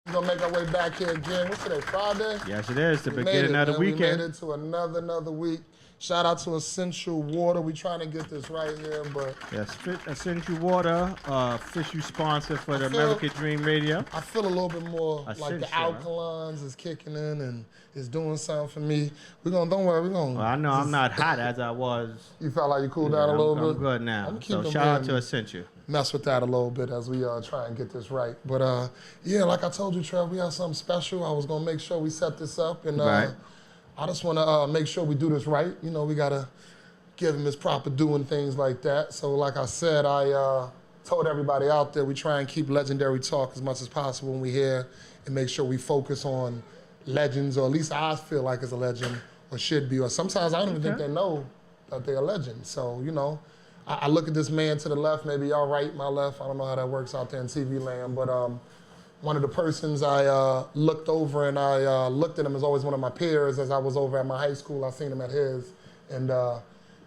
We're gonna make our way back here again. What's today, Friday? Yes, it is. The beginning of the weekend. We made it to another week. Shout out to Essential Water. We trying to get this right here, but... Yes, Essential Water, official sponsor for the American Dream Radio. I feel a little bit more like the alkalines is kicking in and is doing something for me. Don't worry, we're going to... Well, I know I'm not hot as I was. You felt like you cooled down a little bit? I'm good now. So shout out to Essential. Mess with that a little bit as we try and get this right. But yeah, like I told you, Trev, we have something special. I was going to make sure we set this up. And right. I just want to make sure we do this right. You know, we got to give him his proper due and things like that. So like I said, I told everybody out there, we try and keep legendary talk as much as possible when we here and make sure we focus on legends, or at least I feel like it's a legend or should be. Or sometimes I don't even think they know that they're a legend. So, you know, I look at this man to the left, maybe y'all right, my left. I don't know how that works out there in TV land, but one of the persons I looked over and I looked at him as always one of my peers as I was over at my high school. I seen him at his, and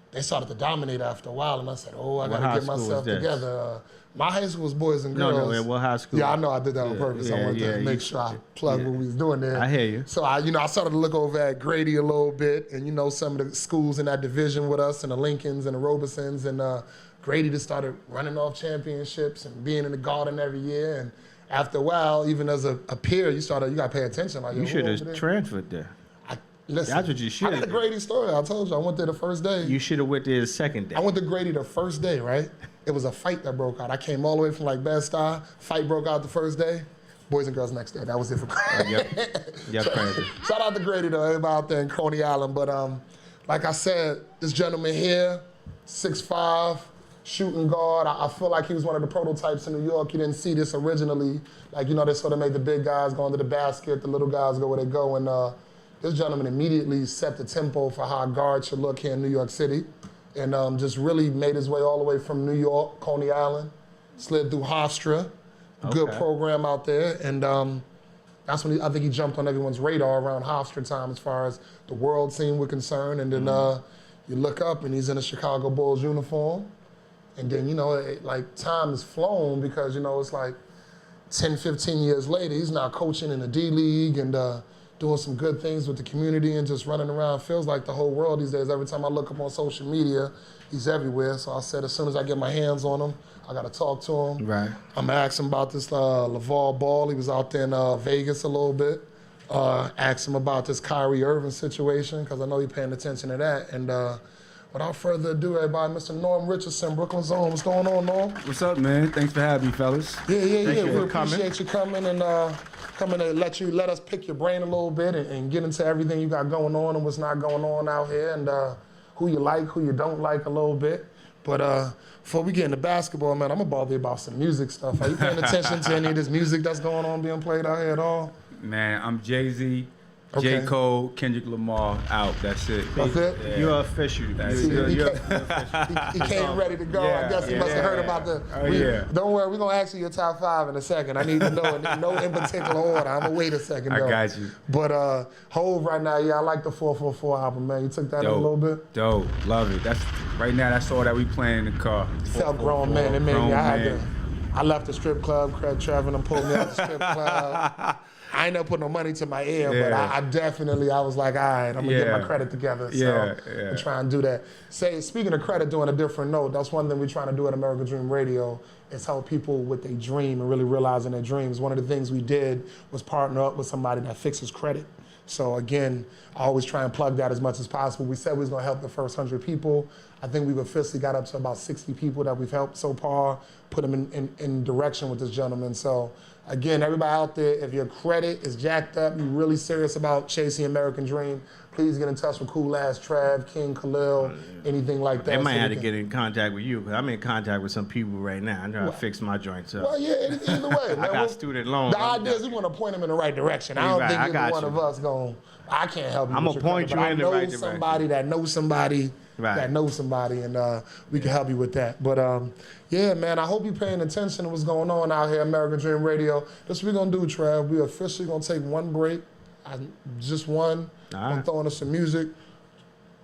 they started to dominate after a while, and I said, oh, I got to get myself together. My high school was boys and girls. No, what high school? Yeah, I know I did that on purpose. I wanted to make sure I plugged what we was doing there. I hear you. So I started to look over at Grady a little bit, and some of the schools in that division with us, and the Lincolns and the Robesons, and Grady just started running off championships and being in the Garden every year. And after a while, even as a peer, you got to pay attention. Like, you should have transferred there. Listen, that's what you should have. I got a Grady story. I told you. I went there the first day. You should have went there the second day. I went to Grady the first day, right? It was a fight that broke out. I came all the way from like Bed-Stuy. Fight broke out the first day. Boys and girls next day. That was it for Grady. Crazy. Shout out to Grady though, everybody out there in Coney Island. But like I said, this gentleman here, 6'5", shooting guard. I feel like he was one of the prototypes in New York. You didn't see this originally. Like, they sort of made the big guys go into the basket, the little guys go where they go. And this gentleman immediately set the tempo for how a guard should look here in New York City. And just really made his way all the way from New York, Coney Island, slid through Hofstra, good program out there. And that's when I think he jumped on everyone's radar around Hofstra time as far as the world scene was concerned. And then you look up and he's in a Chicago Bulls uniform. And then, like time has flown because, it's like 10, 15 years later, he's now coaching in the D-League and doing some good things with the community and just running around. Feels like the whole world these days. Every time I look up on social media, he's everywhere. So I said as soon as I get my hands on him, I got to talk to him. Right. I'm going to ask him about this LaVar Ball. He was out there in Vegas a little bit. Ask him about this Kyrie Irving situation because I know he's paying attention to that. And without further ado, everybody, Mr. Norm Richardson, Brooklyn Zone. What's going on, Norm? What's up, man? Thanks for having me, fellas. Yeah. We appreciate you coming and coming to let us pick your brain a little bit and get into everything you got going on and what's not going on out here and who you like, who you don't like a little bit. But before we get into basketball, man, I'm going to bother you about some music stuff. Are you paying attention to any of this music that's going on being played out here at all? Man, I'm Jay-Z. J. Cole, Kendrick Lamar, out. That's it. That's it? Yeah. You're official. He came ready to go. I guess he must have heard about the... Don't worry, we're going to ask you your top 5 in a second. I need to know no in particular order. I'm going to wait a second, though. I got you. But Hove right now, I like the 444 album, man. You took that in a little bit? Dope. Love it. Right now, that's all that we playing in the car. Self-grown man. It made me... I left the strip club. Trevor and pulled me out the strip club. I ain't never put no money to my ear, but I definitely, I was like, all right, I'm going to get my credit together. So I'm trying to do that. Speaking of credit, doing a different note, that's one thing we're trying to do at American Dream Radio is help people with their dream and really realizing their dreams. One of the things we did was partner up with somebody that fixes credit. So again, I always try and plug that as much as possible. We said we was going to help the first 100 people. I think we've officially got up to about 60 people that we've helped so far, put them in direction with this gentleman. So again, everybody out there, if your credit is jacked up, you're really serious about chasing American Dream, please get in touch with Cool Ass Trav, King Khalil, anything like that. They might have to get in contact with you because I'm in contact with some people right now. I'm trying to fix my joints up. Well, yeah, either way. I got student loans. The idea is we want to point them in the right direction. I don't think either one of us I can't help you. I'm going to point you in the right direction. Somebody that knows somebody that knows somebody, and we can help you with that. But yeah, man, I hope you're paying attention to what's going on out here, American Dream Radio. That's what we're going to do, Trav. We're officially going to take one break. Just one. I'm throwing us some music.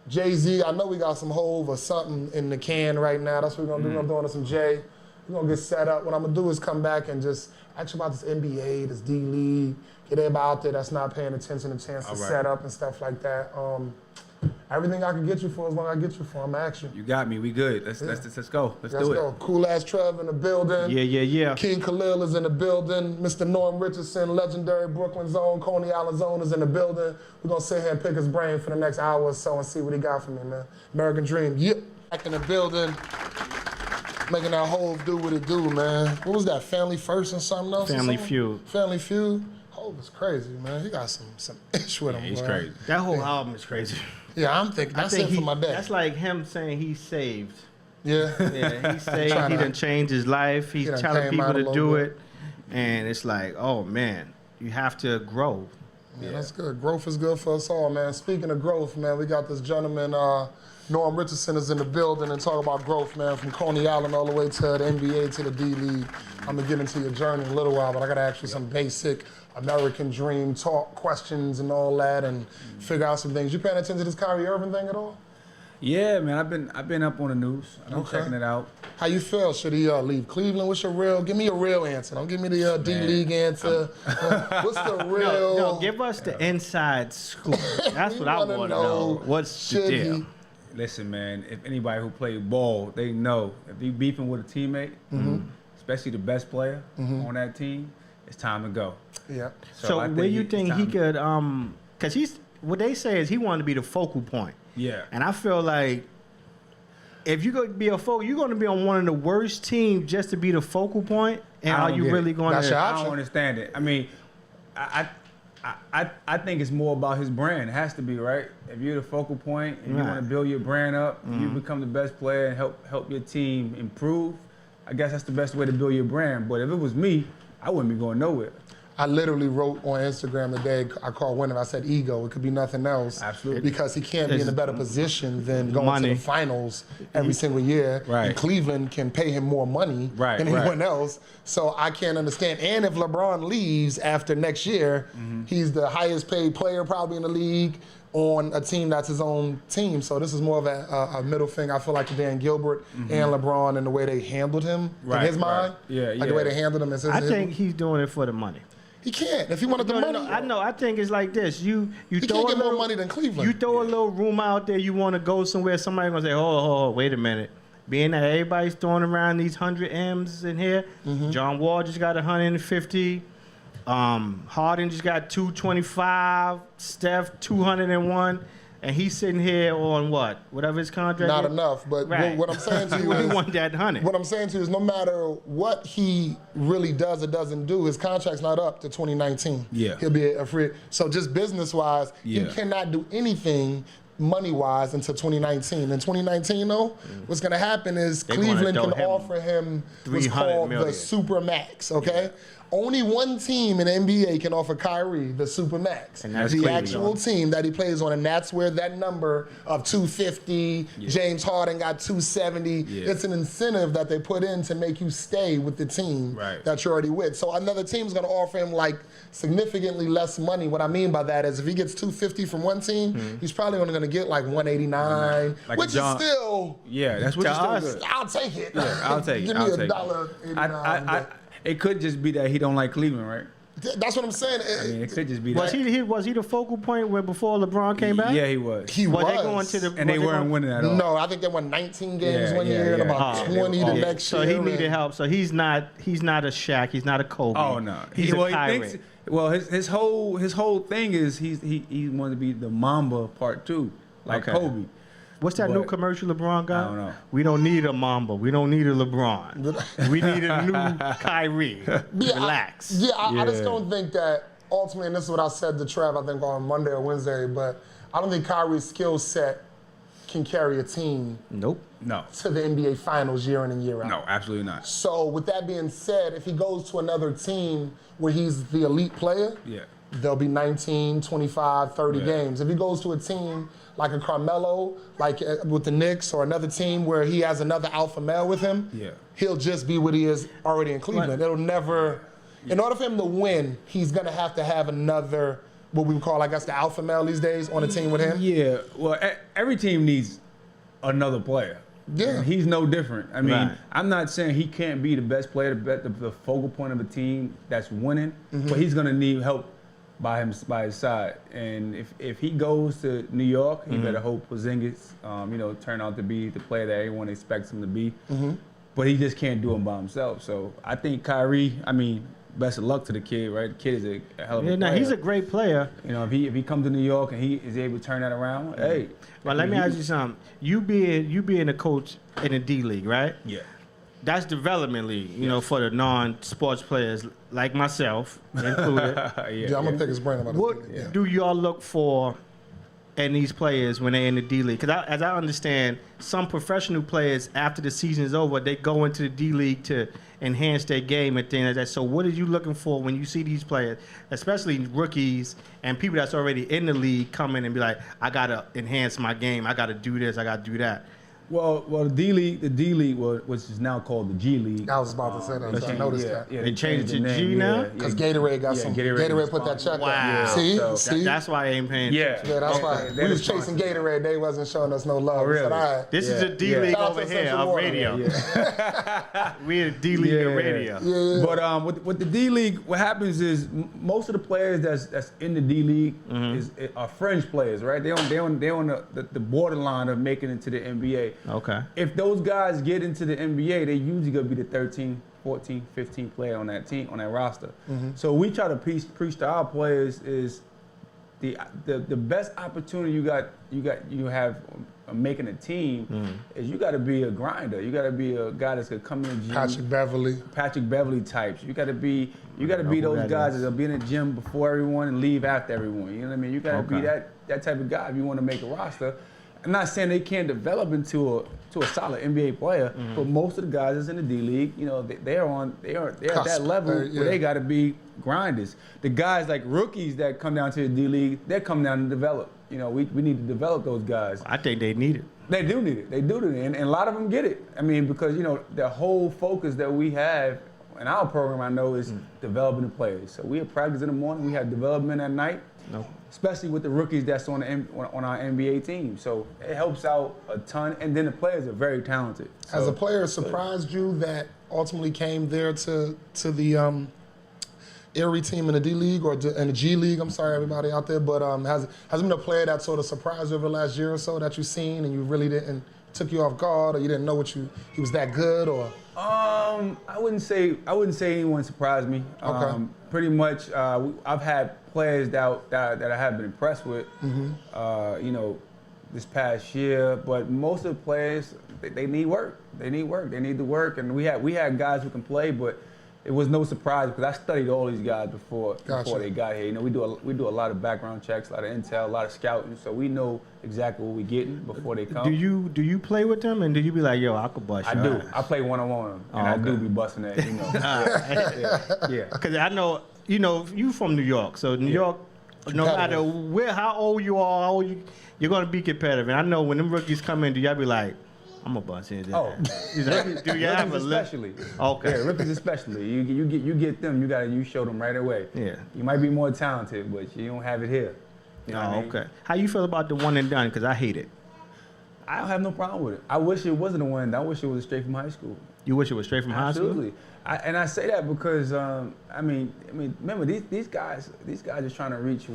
Jay-Z, I know we got some Hove or something in the can right now. That's what we're going to do. We're going to throw in some Jay. We're going to get set up. What I'm going to do is come back and just ask you about this NBA, this D-League, get everybody out there that's not paying attention, a chance to set up and stuff like that. Everything I can get you for, as long as I get you for, I'm action. You got me. We good. Let's go. Let's do it. Let's go. Cool ass Trev in the building. Yeah. King Khalil is in the building. Mr. Norm Richardson, legendary Brooklyn zone, Coney Island zone is in the building. We're gonna sit here and pick his brain for the next hour or so and see what he got for me, man. American Dream. Yep. Back in the building. Making that Hove do what it do, man. What was that? Family First and something else? Family Feud. Family Feud. Hove is crazy, man. He got some ish with him. He's boy. crazy. That whole album is crazy. Yeah, I'm thinking that's it for my dad. That's like him saying he's saved. Yeah. Yeah, he's saved. He done changed his life. He's telling people to do it. And it's like, oh, man, you have to grow. Yeah, that's good. Growth is good for us all, man. Speaking of growth, man, we got this gentleman, Norm Richardson is in the building and talk about growth, man, from Coney Island all the way to the NBA to the D-League. I'm going to get into your journey in a little while, but I got to ask you some basic American Dream talk questions and all that and figure out some things. You paying attention to this Kyrie Irving thing at all? Yeah, man. I've been up on the news. I've been checking it out. How you feel? Should he leave Cleveland? What's your real? Give me a real answer. Don't give me the D-League answer. What's the real? No, give us the inside scoop. That's what I want to know. What's the deal? Listen, man, if anybody who played ball, they know if you beefing with a teammate, especially the best player on that team, it's time to go. Yeah. So where you think he could, because what they say is he wanted to be the focal point. Yeah. And I feel like if you're going to be a focal, you're going to be on one of the worst teams just to be the focal point. And are you really going to? I don't understand it. I mean, I think it's more about his brand. It has to be, right? If you're the focal point and you want to build your brand up, you become the best player and help your team improve, I guess that's the best way to build your brand. But if it was me, I wouldn't be going nowhere. I literally wrote on Instagram today, I called winning, I said ego. It could be nothing else. Absolutely. Because he can't be in a better position than going to the finals every single year. Right. And Cleveland can pay him more money than anyone else. So I can't understand. And if LeBron leaves after next year, he's the highest paid player probably in the league on a team that's his own team. So this is more of a middle thing. I feel like Dan Gilbert and LeBron and the way they handled him in his mind. Yeah, like the way they handled him. I think he's doing it for the money. He can't. If he wanted the money. No, I know. I think it's like this. You he throw can't get more money than Cleveland. You throw a little rumor out there. You want to go somewhere. Somebody gonna say, "Oh, wait a minute." Being that everybody's throwing around these 100 M's in here, John Wall just got 150. Harden just got 225. Steph 201. And he's sitting here on what? Whatever his contract Not is? enough, but what I'm saying to you He is, want that 100. what I'm saying to you is no matter what he really does or doesn't do, his contract's not up to 2019. Yeah. He'll be a free. So just business-wise, he cannot do anything money-wise until 2019. In 2019, though, what's going to happen is Cleveland can offer him what's called the Super Max, okay? Only one team in the NBA can offer Kyrie the Super Max. And that's the Cleveland. actual team that he plays on, and that's where that number of 250, James Harden got 270. It's an incentive that they put in to make you stay with the team that you're already with. So another team's going to offer him like significantly less money. What I mean by that is if he gets 250 from one team, he's probably only going to get like 189, like which is still that's what us. good. I'll take it. Yeah, I'll take it. Give me $1.89. It could just be that he don't like Cleveland, right? That's what I'm saying. I mean, it could just be Was that. he the focal point before LeBron came back? Yeah, he was. He was. They going to the, And they weren't winning at all. No, I think they won 19 games one year and about 20 the next year. So he needed help. So he's not a Shaq. He's not a Kobe. Oh no, He's a Kyrie. His whole thing is he wanted to be the Mamba part 2, like Kobe. What's that new commercial LeBron got? I don't know. We don't need a Mamba. We don't need a LeBron. We need a new Kyrie. Relax. I just don't think that ultimately, and this is what I said to Trev, I think on Monday or Wednesday, but I don't think Kyrie's skill set can carry a team Nope. No. to the NBA Finals year in and year out. No, absolutely not. So with that being said, if he goes to another team where he's the elite player, there'll be 19, 25, 30 games. If he goes to a team like a Carmelo, like with the Knicks, or another team where he has another alpha male with him, he'll just be what he is already in Cleveland. It'll never, in order for him to win, he's gonna have to have another, what we would call, I guess, the alpha male these days on a team with him. Yeah, well, every team needs another player. Yeah. And he's no different. I mean, Right. I'm not saying he can't be the best player, the focal point of a team that's winning, but he's gonna need help by his side. And if he goes to New York, he better hope Porzingis, turn out to be the player that everyone expects him to be. But he just can't do it by himself. So I think Kyrie, best of luck to the kid, right? The kid is a hell of a player. No, he's a great player. If he comes to New York and he is able to turn that around, hey. But let me ask you something. You being a coach in the D League, right? Yeah. That's development league, for the non-sports players like myself included. Yeah, I'm gonna pick his brain about What this. do y'all look for in these players when they're in the D League? Because as I understand, some professional players, after the season is over, they go into the D League to enhance their game and things like that. So what are you looking for when you see these players, especially rookies and people that's already in the league, come in and be like, I got to enhance my game. I got to do this. I got to do that. Well, the D League, which is now called the G League. I was about to say that. I noticed that. Yeah, They changed it the to G name, now? Because Gatorade got some. Gatorade put that check Wow. up. See? So- See? That's why I ain't paying attention. Yeah, that's why. We was chasing Gatorade. They wasn't showing us no love. Oh, really? We said, all right. This is a D League Shout out over to here Central of Water. radio. We're a D League of radio. Yeah. But with the D League, what happens is most of the players that's in the D League are fringe players, right? They on the borderline of making it to the NBA. Okay. If those guys get into the NBA, they usually gonna be the 13, 14, 15 player on that team, on that roster. So we try to preach to our players is the best opportunity you have of making a team is you got to be a grinder. You got to be a guy that's gonna come in the gym. Patrick Beverly types. You got to be those guys that'll be in the gym before everyone and leave after everyone. You know what I mean? You got to be that type of guy if you want to make a roster. I'm not saying they can't develop into a solid NBA player, but most of the guys that's in the D League, they're at that level where they got to be grinders. The guys like rookies that come down to the D League, they come down to develop. We need to develop those guys. I think they need it. They do need it. They do need it, and a lot of them get it. Because the whole focus that we have in our program, I know, is developing the players. So we have practice in the morning, we have development at night. Especially with the rookies that's on our NBA team. So it helps out a ton, and then the players are very talented. Has a player surprised you that ultimately came there to the Erie team in the D League or in the G League? I'm sorry, everybody out there, but has been a player that sort of surprised you over the last year or so that you've seen and you really took you off guard, or you didn't know he was that good, or? I wouldn't say anyone surprised me. Okay. Pretty much, I've had players that I have been impressed with, this past year. But most of the players, they need work. They need the work. And we had guys who can play, but it was no surprise because I studied all these guys before they got here. We do a lot of background checks, a lot of intel, a lot of scouting, so we know exactly what we're getting before they come. Do you play with them, and do you be like, yo, I could bust you? I do. I play one-on-one, and I do be busting that. Yeah. Because I know, you from New York, so New York, no matter how old you are, you're gonna be competitive. And I know when them rookies come in, do y'all be like, I'm gonna bust his ass? Oh, do you have a especially? Okay. Yeah, rookies especially. You get them. You show them right away. Yeah. You might be more talented, but you don't have it here. You know what I mean? Okay. How you feel about the one and done? Because I hate it. I don't have no problem with it. I wish it wasn't a one and done. I wish it was straight from high school. You wish it was straight from high school? Absolutely. And I say that because remember these guys are trying to reach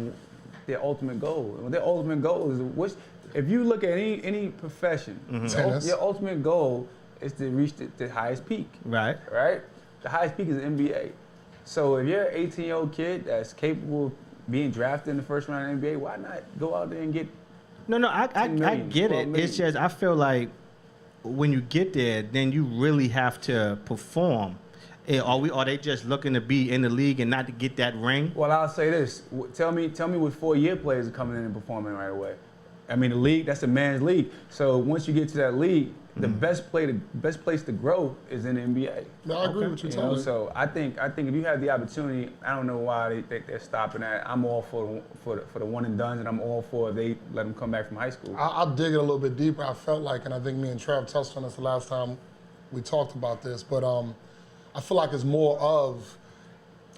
their ultimate goal. Their ultimate goal is if you look at any profession, your ultimate goal is to reach the highest peak. Right. Right? The highest peak is the NBA. So if you're an 18-year-old kid that's capable of being drafted in the first round of the NBA, why not go out there and get No, I get it. It's just I feel like when you get there, then you really have to perform. Are they just looking to be in the league and not to get that ring? Well, I'll say this. Tell me what 4-year players are coming in and performing right away. The league, that's a man's league. So once you get to that league, the best place to grow is in the NBA. No, I agree with you totally. So I think if you have the opportunity, I don't know why they're stopping that. I'm all for the one and done, and I'm all for if they let them come back from high school. I'll dig it a little bit deeper. I felt like, and I think me and Trev touched on this the last time we talked about this, but I feel like it's more of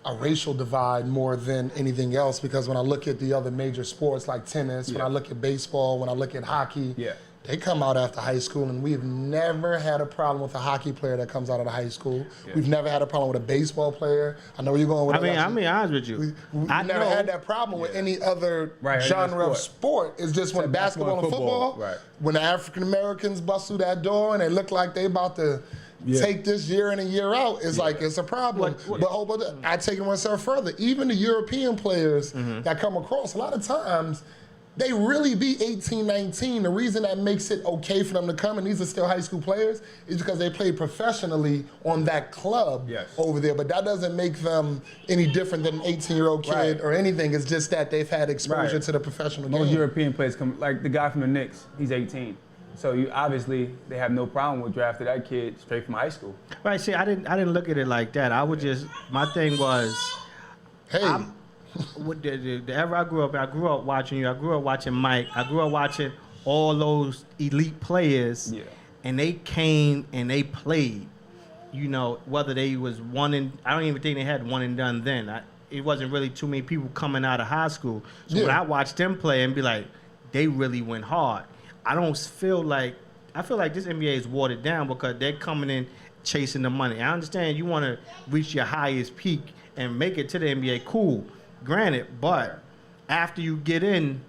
a racial divide more than anything else, because when I look at the other major sports like tennis, when I look at baseball, when I look at hockey, They come out after high school, and we've never had a problem with a hockey player that comes out of the high school. Yeah. We've never had a problem with a baseball player. I know where you're going with that. I'm being honest with you. We've never had that problem with any other genre of sport. It's just when basketball and football, when the African Americans bust through that door and they look like they about to take this year in and year out, it's like it's a problem. But I take it one step further. Even the European players that come across, a lot of times, they really be 18, 19. The reason that makes it okay for them to come, and these are still high school players, is because they play professionally on that club over there. But that doesn't make them any different than an 18-year-old kid or anything. It's just that they've had exposure to the professional game. Most European players come, like the guy from the Knicks, he's 18. So obviously they have no problem with drafting that kid straight from high school. Right. See, I didn't look at it like that. I would just, my thing was, the era I grew up watching you. I grew up watching Mike. I grew up watching all those elite players, and they came and they played. You know, whether they was I don't even think they had one and done then. It wasn't really too many people coming out of high school. So when I watched them play and be like, they really went hard. I feel like this NBA is watered down because they're coming in chasing the money. I understand you want to reach your highest peak and make it to the NBA, cool. Granted, but after you get in,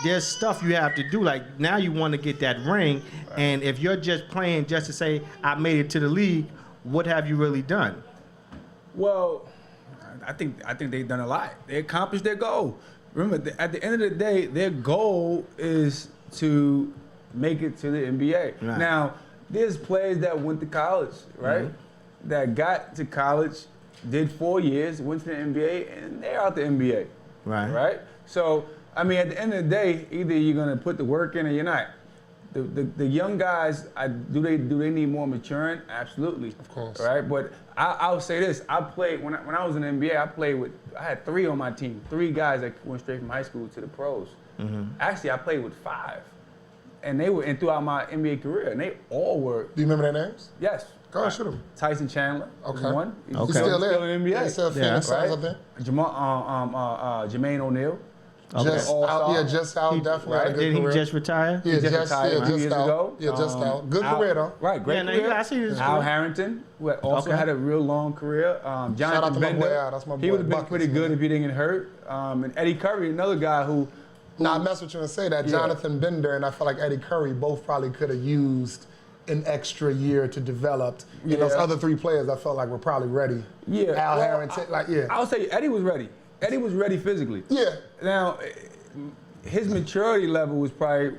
there's stuff you have to do. Like now you want to get that ring, and if you're just playing just to say I made it to the league, what have you really done? Well, I think they've done a lot. They accomplished their goal. Remember, at the end of the day, their goal is to make it to the NBA. Right. Now, there's players that went to college, right? That got to college, did 4 years, went to the NBA, and they're out the NBA. Right? So, I mean, at the end of the day, either you're gonna put the work in or you're not. The young guys, do they need more maturing? Absolutely. Of course. Right? But I'll say this: I played when I was in the NBA. I had 3 on my team, 3 guys that went straight from high school to the pros. Actually, I played with 5, and they were throughout my NBA career, and they all were. Do you remember their names? Yes. Go ahead, shoot them. Tyson Chandler. One. He's still there. Still in the NBA. He's still Phoenix Suns up there. Jermaine O'Neal. Just out, definitely. Right. Did he just retire? He just retired 2 years ago. Yeah, just out. Good career, though. Right, great career. I see this. Al Harrington, who also had a real long career. Jonathan Bender, that's my boy. He would have been pretty good if he didn't get hurt. And Eddie Curry, another guy who I mess with you and say that. Jonathan Bender and I feel like Eddie Curry both probably could have used an extra year to develop. Those other 3 players I felt like were probably ready. Al Harrington, I'll say Eddie was ready. Eddie was ready physically. Yeah. Now, his maturity level was probably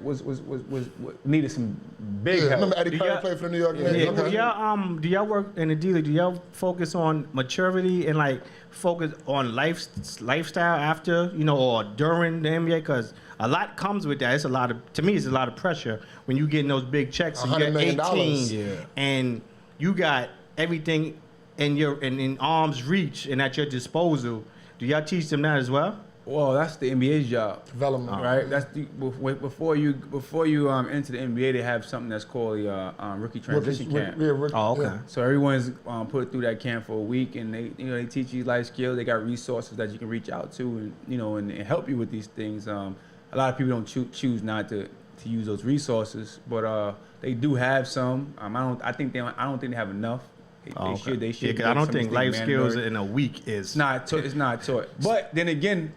needed some big help. Remember Eddie Curry played for the New York Knicks? Yeah. Do y'all work in the dealer? Do y'all focus on maturity and like focus on lifestyle after or during the NBA? Because a lot comes with that. It's a lot of pressure when you getting those big checks and you're 18 and you got everything in arm's reach and at your disposal. Do y'all teach them that as well? Well, that's the NBA's job. Development, right? That's before you enter the NBA, they have something that's called the rookie transition camp. Okay. So everyone's put through that camp for a week, and they teach you life skills. They got resources that you can reach out to, and help you with these things. A lot of people don't choose not to use those resources, but they do have some. I don't think they have enough. They should. Because I don't think life skills in a week is. It's not taught. But then again,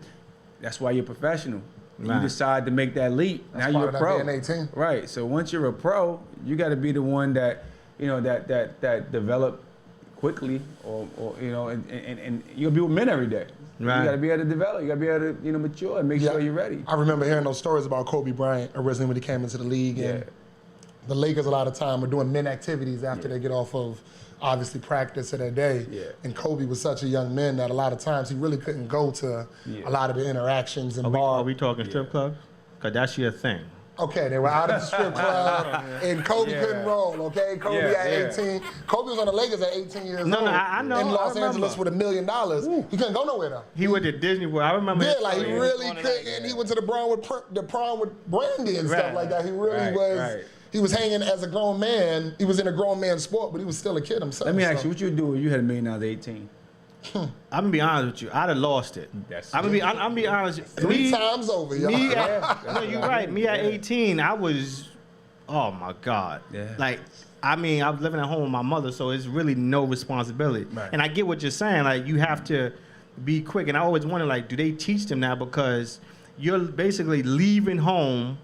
that's why you're a professional. You decide to make that leap. Now you're a pro. Right. So once you're a pro, you got to be the one that that develop quickly, or and you'll be with men every day. Right. You got to be able to develop. You got to be able to mature and make sure you're ready. I remember hearing those stories about Kobe Bryant originally when he came into the league. And the Lakers a lot of time are doing men activities after they get off of obviously practice of their day. Yeah. And Kobe was such a young man that a lot of times he really couldn't go to a lot of the interactions and bars. Are we talking strip club? Because that's your thing. Okay, they were out of the strip club, and Kobe couldn't roll, okay? Kobe at 18. Kobe was on the Lakers at 18 years old. I know. In Los Angeles with $1 million. He couldn't go nowhere, though. He went to Disney World. I remember. Yeah, like he really couldn't. And he went to the prom with Brandy and stuff like that. He really was. Right. He was hanging as a grown man. He was in a grown man sport, but he was still a kid himself. Let me ask you, what you would do if you had $1 million at 18? I'm gonna be honest with you. I'd have lost it. I'm gonna be honest. 3 times over, y'all. No, you're right. Me at 18, I was oh my God. Yeah. Like, I mean, I was living at home with my mother, so it's really no responsibility. Right. And I get what you're saying. Like, you have to be quick. And I always wonder, like, do they teach them now? Because you're basically leaving home.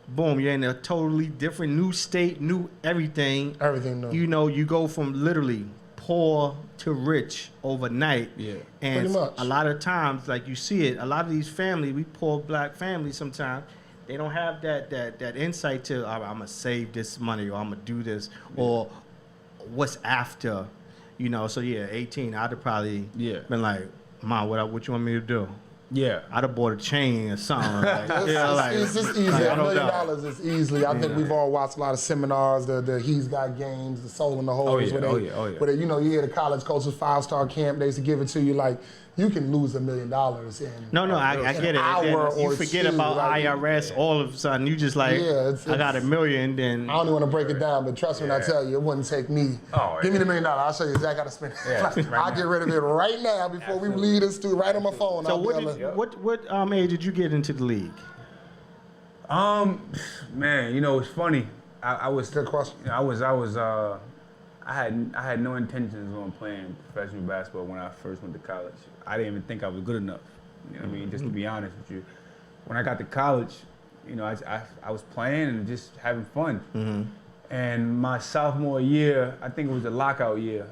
Boom, you're in a totally different new state, new everything. Everything new. You know, you go from literally poor to rich overnight. Yeah. And Pretty much. a lot of times, like you see it, a lot of these families, we poor black families sometimes, they don't have that insight to, all right, I'm going to save this money, or I'm going to do this, or what's after, you know. So, yeah, 18, I'd have probably been like, Mom, what you want me to do? Yeah. I'd have bought a chain or something. Like, It's just easy. I $1 don't million know. is easily. I think we've all watched a lot of seminars, the He's Got Games, the Soul in the Holes. yeah, Where they, you know, you hear the college coaches 5-star camp, they used to give it to you like, you can lose $1 million in No, I get it. hour Then you or forget two, about like, IRS. All of a sudden, you just like, Yeah, I got $1 million. I Then don't even want to break it down, but trust me when I tell you, it wouldn't take me. Give me the $1 million. I'll show you exactly how to spend it. Yeah, right I'll now. get rid of it right now before we leave this studio, right on my phone. so I'll be what age did you get into the league? Man, you know, it's funny. I was Good question. I had no intentions on playing professional basketball when I first went to college. I didn't even think I was good enough. You know what I mean? Just to be honest with you. When I got to college, you know, I was playing and just having fun. And my sophomore year, I think it was a lockout year.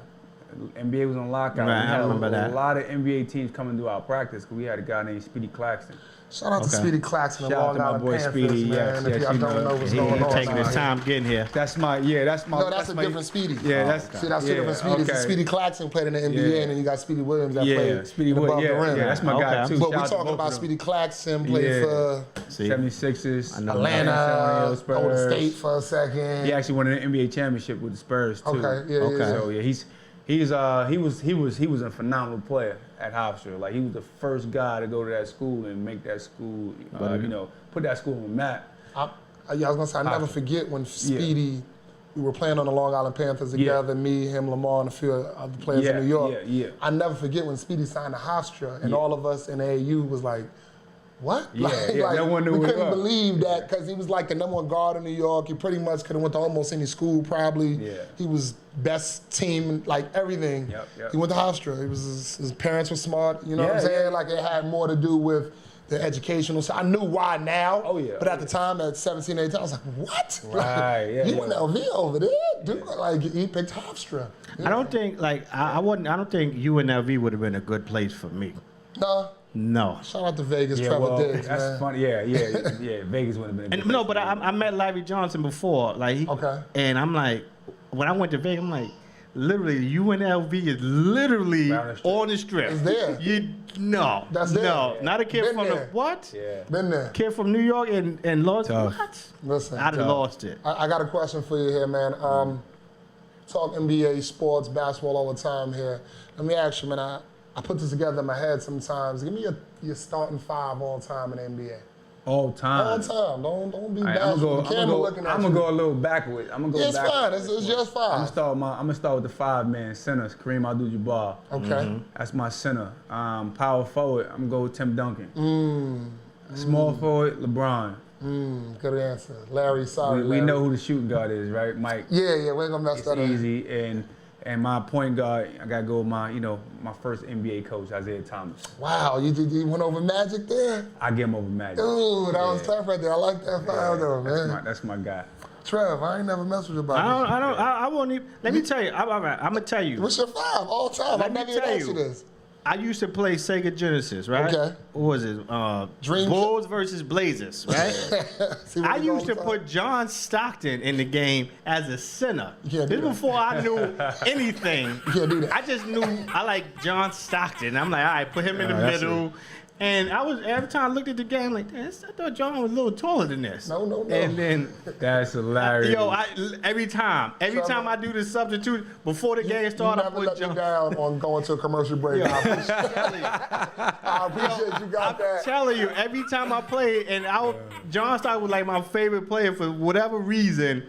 NBA was on lockout. Right, We had I remember that. a lot of NBA teams coming to our practice because we had a guy named Speedy Claxton. Shout out to Okay. Speedy Claxton and Shout out Long to my Island boy Panthers, Speedy, man. yes, If yes, y'all you don't know, know what's He going ain't on taking out his here. time getting here. That's my. No, that's a my, different Speedy. Yeah, that's See, that's two different Speedies. okay. Speedy Claxton played in the NBA, Yeah. and then you got Speedy Williams that Yeah, played Speedy above Wood. the Yeah, rim. yeah, that's my guy Okay. too. But we're Shout out to talking both about of them. Speedy Claxton, played Yeah. for 76ers. I know. Atlanta, Spurs. Golden State for a second. He actually won an NBA championship with the Spurs too. Okay, yeah, Okay. So yeah, he was a phenomenal player at Hofstra. Like he was the first guy to go to that school and make that school, you know, put that school on the map. I was gonna say, I never forget when Speedy, we were playing on the Long Island Panthers together, me, him, Lamar, and a few other players in New York. Yeah. I never forget when Speedy signed to Hofstra, and all of us in AAU was like, what? Yeah, no one knew we who he couldn't was. believe that because he was like the #1 guard in New York. He pretty much could have went to almost any school probably. Yeah. He was best team, like everything. Yep. He went to Hofstra. He was his parents were smart. You know what I'm Yeah, saying? yeah. Like it had more to do with the educational side. I knew why now. Oh, yeah. But at the time, at 17, 18, I was like, what? Right, yeah, You yeah. went LV over there? Dude, like he picked Hofstra. I don't think I don't think UNLV would have been a good place for me. No. No. Shout out to Vegas, Yeah, Trevor well, Diggs, that's man. funny. Yeah. Vegas would have been. A good And no, place but for me. I met Larry Johnson before. Like Okay. And I'm like, when I went to Vegas, I'm like, literally, UNLV is literally Right on the strip. on the strip. It's there. That's there. No, not a kid Been from there. the what? Yeah. Been there. Kid from New York and lost Tough. what? Listen, I'd have lost it. I got a question for you here, man. Talk NBA, sports, basketball all the time here. Let me ask you, man, I put this together in my head sometimes. Give me your starting 5 all time in the NBA. All time. All time. Don't be All right, bashful. The camera looking at I'm you. gonna go a little backwards. I'm gonna go Yeah, it's backwards. fine. It's just 5. I'm gonna start with the 5-man centers. Kareem Abdul-Jabbar. Okay. That's my center. Power forward. I'm gonna go with Tim Duncan. Small forward, LeBron. Good answer. Larry, sorry, We Larry. know who the shooting guard is, right? Mike. Yeah, we ain't gonna mess It's that up. easy. And my point guard, I gotta go with my first NBA coach, Isaiah Thomas. Wow, you went over Magic there? I give him over Magic. Ooh, that was Yeah. tough right there. I like that 5 though, man. That's my guy. Trev, I ain't never messed with you about this. I won't even. Let me tell you. All right, I'm gonna tell you. What's your 5 all time? I Let me never even tell asked you. you this. I used to play Sega Genesis, right? Okay. What was it? Dream- Bulls versus Blazers, right? See what I we go used to all the put John Stockton in the game as a center. You can't do This that. before I knew anything. You can't do that. I just knew I like John Stockton. I'm like, all right, put him in the that's middle. And every time I looked at the game, like, I thought John was a little taller than this. No. And then, That's hilarious. every time I do the substitute before the game You started, I never put let me John. down on going to a commercial break. I appreciate you got I'm that. telling you, every time I played, and John Stockton was like my favorite player for whatever reason.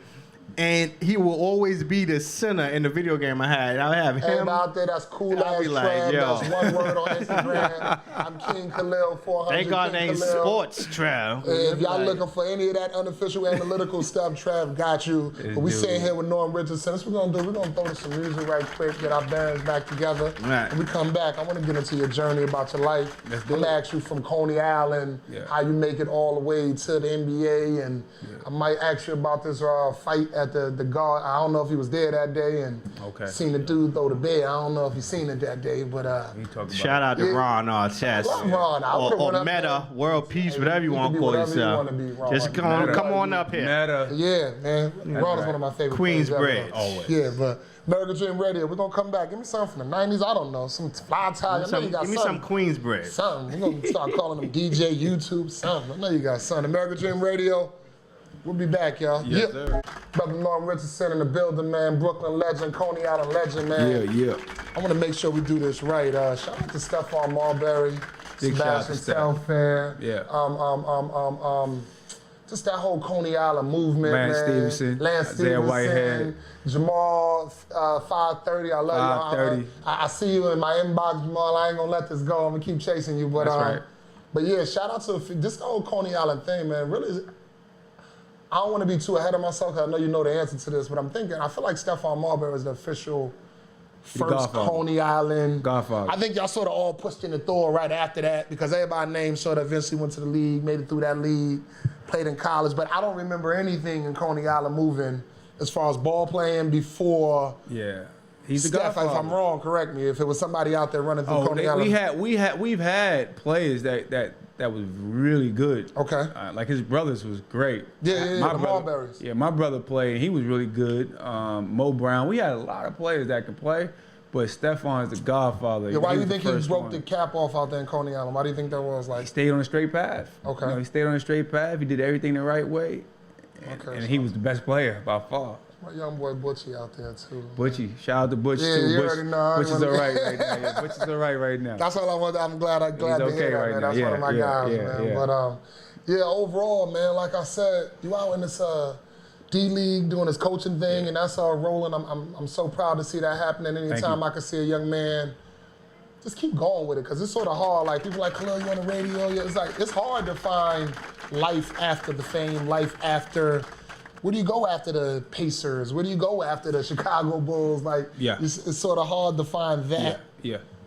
and he will always be the center in the video game I had. I have him. Everybody out there that's cool I'll ass be like, Trav, yo. that's one word on Instagram. I'm King Khalil 400. Thank God they King ain't Khalil. sports, Trav. If y'all Like, looking for any of that unofficial analytical stuff, Trav got you. But we sitting here with Norm Richardson. That's what we're gonna do. We're gonna throw some music right quick, get our bearings back together. Right. When we come back, I wanna get into your journey about your life. Let's I'm do gonna it. ask you from Coney Island, how you make it all the way to the NBA, and I might ask you about this fight at the guard. I don't know if he was there that day and seen the dude throw the bed. I don't know if he seen it that day, but shout out to Ron Chess. love Ron. I would've went Or up Meta, there. World Peace, whatever you You want can to be call whatever you yourself. wanna be, Ron. Just come on up here. Meta. Yeah, man. Ron is one of my favorite players ever. Queensbridge. Always. Yeah, but American Dream Radio, we're gonna come back. Give me something from the 90s. I don't know. Some fly tie. I know you got Give me some something. Queensbridge. Something. We're gonna start calling them DJ, YouTube, something. I know you got something. American Dream Radio. We'll be back, y'all. Yes, sir. Brother Norm Richardson in the building, man. Brooklyn legend, Coney Island legend, man. Yeah. I want to make sure we do this right. Shout out to Stephon Marbury, Big shout out Sebastian to Steph. Telfair. Yeah. Just that whole Coney Island movement, Lance man. Stevenson, Lance Isaiah Stevenson, Whitehead. Jamal, 530. I love you. 530. I see you in my inbox, Jamal. I ain't gonna let this go. I'm gonna keep chasing you. But That's right. But yeah, shout out to just the whole Coney Island thing, man. Really, I don't want to be too ahead of myself because I know you know the answer to this, but I'm thinking, I feel like Stephon Marbury is the official first Godfather. Coney Island. Godfather. I think y'all sort of all pushed in the Thor right after that because everybody named sort of eventually went to the league, made it through that league, played in college, but I don't remember anything in Coney Island moving as far as ball playing before Yeah. He's the Steph. If Godfather. I'm wrong, correct me. If it was somebody out there running through Coney Island. we've had players that was really good. Okay. Like his brothers was great. Yeah, My the brother- Marburys. Yeah, my brother played. He was really good. Mo Brown. We had a lot of players that could play, but Stephon is the Godfather. Yeah, why do you was the think he first broke one. the cap off out there in Coney Island? Why do you think that was like? He stayed on a straight path. Okay. You know, he stayed on a straight path. He did everything the right way, and he was the best player by far. My young boy Butchie out there too. Butchie, shout out to Butch Yeah, too. you Butch, already know. I Butch is wanna- all right right now. Yeah, Butch is all right now. That's all I want. I'm glad to okay hear that, right man. now. That's one of my Yeah, guys, yeah, man. yeah. But yeah, overall, man, like I said, you out in this D League doing this coaching thing, and that's all rolling. I'm so proud to see that happening. Anytime you. I can see a young man, just keep going with it, cause it's sort of hard. Like people like, Khalil, you on the radio? Yeah, it's like it's hard to find life after the fame, life after. Where do you go after the Pacers? Where do you go after the Chicago Bulls? Like, it's sort of hard to find that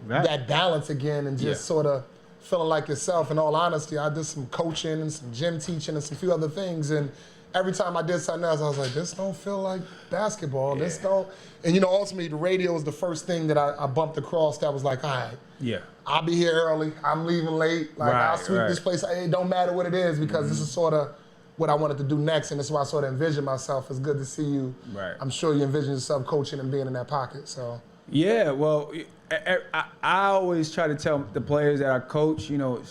that balance again and just sort of feeling like yourself. In all honesty, I did some coaching and some gym teaching and some few other things, and every time I did something else, I was like, this don't feel like basketball. This don't. And you know, ultimately, the radio was the first thing that I bumped across that was like, all right, I'll be here early. I'm leaving late. Like, I'll sweep this place. It don't matter what it is because this is sort of what I wanted to do next, and this is why I sort of envisioned myself. It's good to see you. Right. I'm sure you envision yourself coaching and being in that pocket. So. Yeah, well, I always try to tell the players that I coach, you know,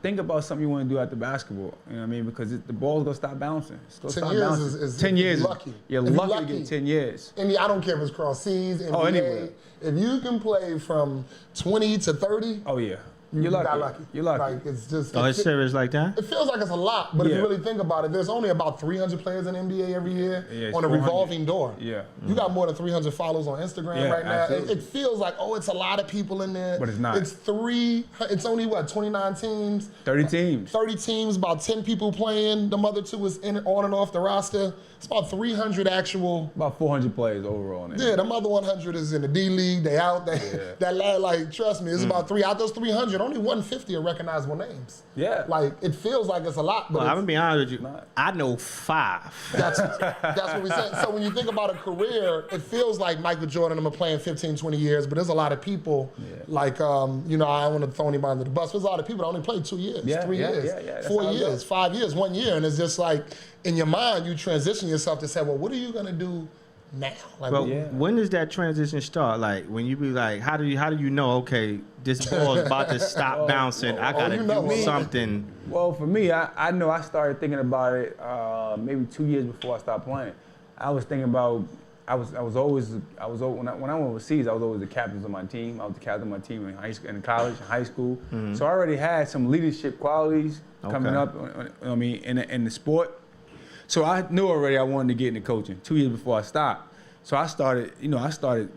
think about something you want to do after basketball. You know what I mean? Because the ball's gonna stop bouncing. It's gonna 10 stop years bouncing. is 10 years. lucky. You're If you're lucky to get 10 years. And I don't care if it's cross seas, NBA. Anyway. If you can play from 20 to 30, Oh yeah, you're you lucky. got lucky. You're lucky. Like it's just. Oh, it's serious like that? It feels like it's a lot, but if Yeah. you really think about it, there's only about 300 players in the NBA every year Yeah, it's on a 400. revolving door. Yeah. You got more than 300 followers on Instagram Yeah, right now. absolutely. It feels like, it's a lot of people in there. But it's not. It's only, 29 teams? 30 teams. 30 teams, about 10 people playing. The other two is on and off the roster. It's about 300 actual. About 400 players overall. In there. Yeah, the other 100 is in the D League. They out. That lad, like, trust me, it's about out those 300. Only 150 are recognizable names. Yeah. Like, it feels like it's a lot, but Well, I'm it's, gonna be honest with you. I know 5. that's what we said. So when you think about a career, it feels like Michael Jordan, I'm playing 15, 20 years, but there's a lot of people, like, I don't want to throw anybody under the bus, but there's a lot of people that only played 2 years, 3 years, That's 4 how it years, goes. 5 years, 1 year, and it's just like, in your mind, you transition yourself to say, well, what are you going to do now? Like, But when does that transition start? Like when you be like, how do you know? Okay, this ball is about to stop bouncing. I gotta do something. Well, for me, I know I started thinking about it maybe 2 years before I stopped playing. I was thinking about when I went overseas, I was always the captain of my team. I was the captain of my team in high school, in college, in high school. So I already had some leadership qualities coming up. I mean, in the sport. So I knew already I wanted to get into coaching 2 years before I stopped. So I started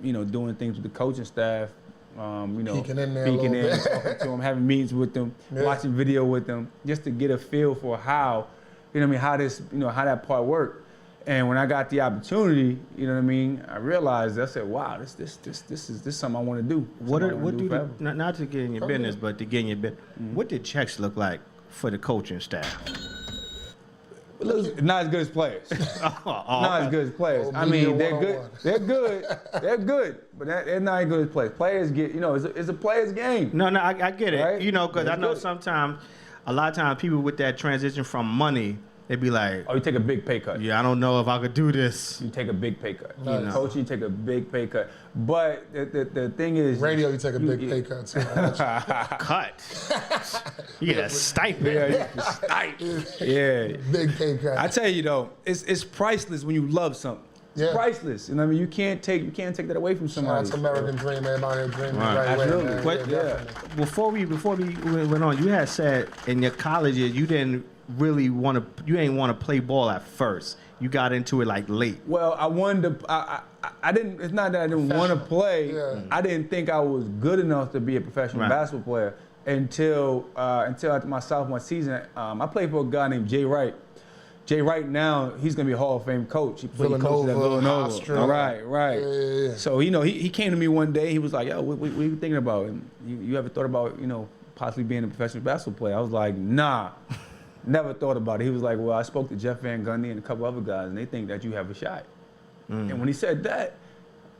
doing things with the coaching staff. Peeking in there talking bit. to them, having meetings with them, watching video with them, just to get a feel for how, how this, how that part worked. And when I got the opportunity, I realized, I said, wow, this is something I want to do. Not to get in your business, but to get in your business, what did checks look like for the coaching staff? Not as good as players. Not as good as players. I mean, they're good. They're good. They're good, but they're not as good as players. Players get, it's a player's game. No, I get it. Right? Because I know sometimes, a lot of times, people with that transition from money, they be like, oh, you take a big pay cut. Yeah, I don't know if I could do this. You take a big pay cut. Nice. Coaching, you take a big pay cut. But the thing is, radio, you take a big pay cut too. Cut. You get a stipend. Yeah, you get a stipend. Yeah. Big pay cut. I tell you though, it's priceless when you love something. It's priceless. You can't take that away from somebody. It's American dream, everybody dreaming the right Absolutely. way. Before we went on, you had said in your college years you didn't really want to play ball at first. You got into it like late. Well, I wanted to. I didn't. It's not that I didn't want to play. Yeah. I didn't think I was good enough to be a professional basketball player until after my sophomore season. I played for a guy named Jay Wright. Jay Wright now, he's gonna be a Hall of Fame coach. He coaches at Villanova. Right. Yeah. So he came to me one day. He was like, "Yo, what are you thinking about? And you ever thought about possibly being a professional basketball player?" I was like, "Nah." Never thought about it. He was like, well, I spoke to Jeff Van Gundy and a couple other guys, and they think that you have a shot. And when he said that,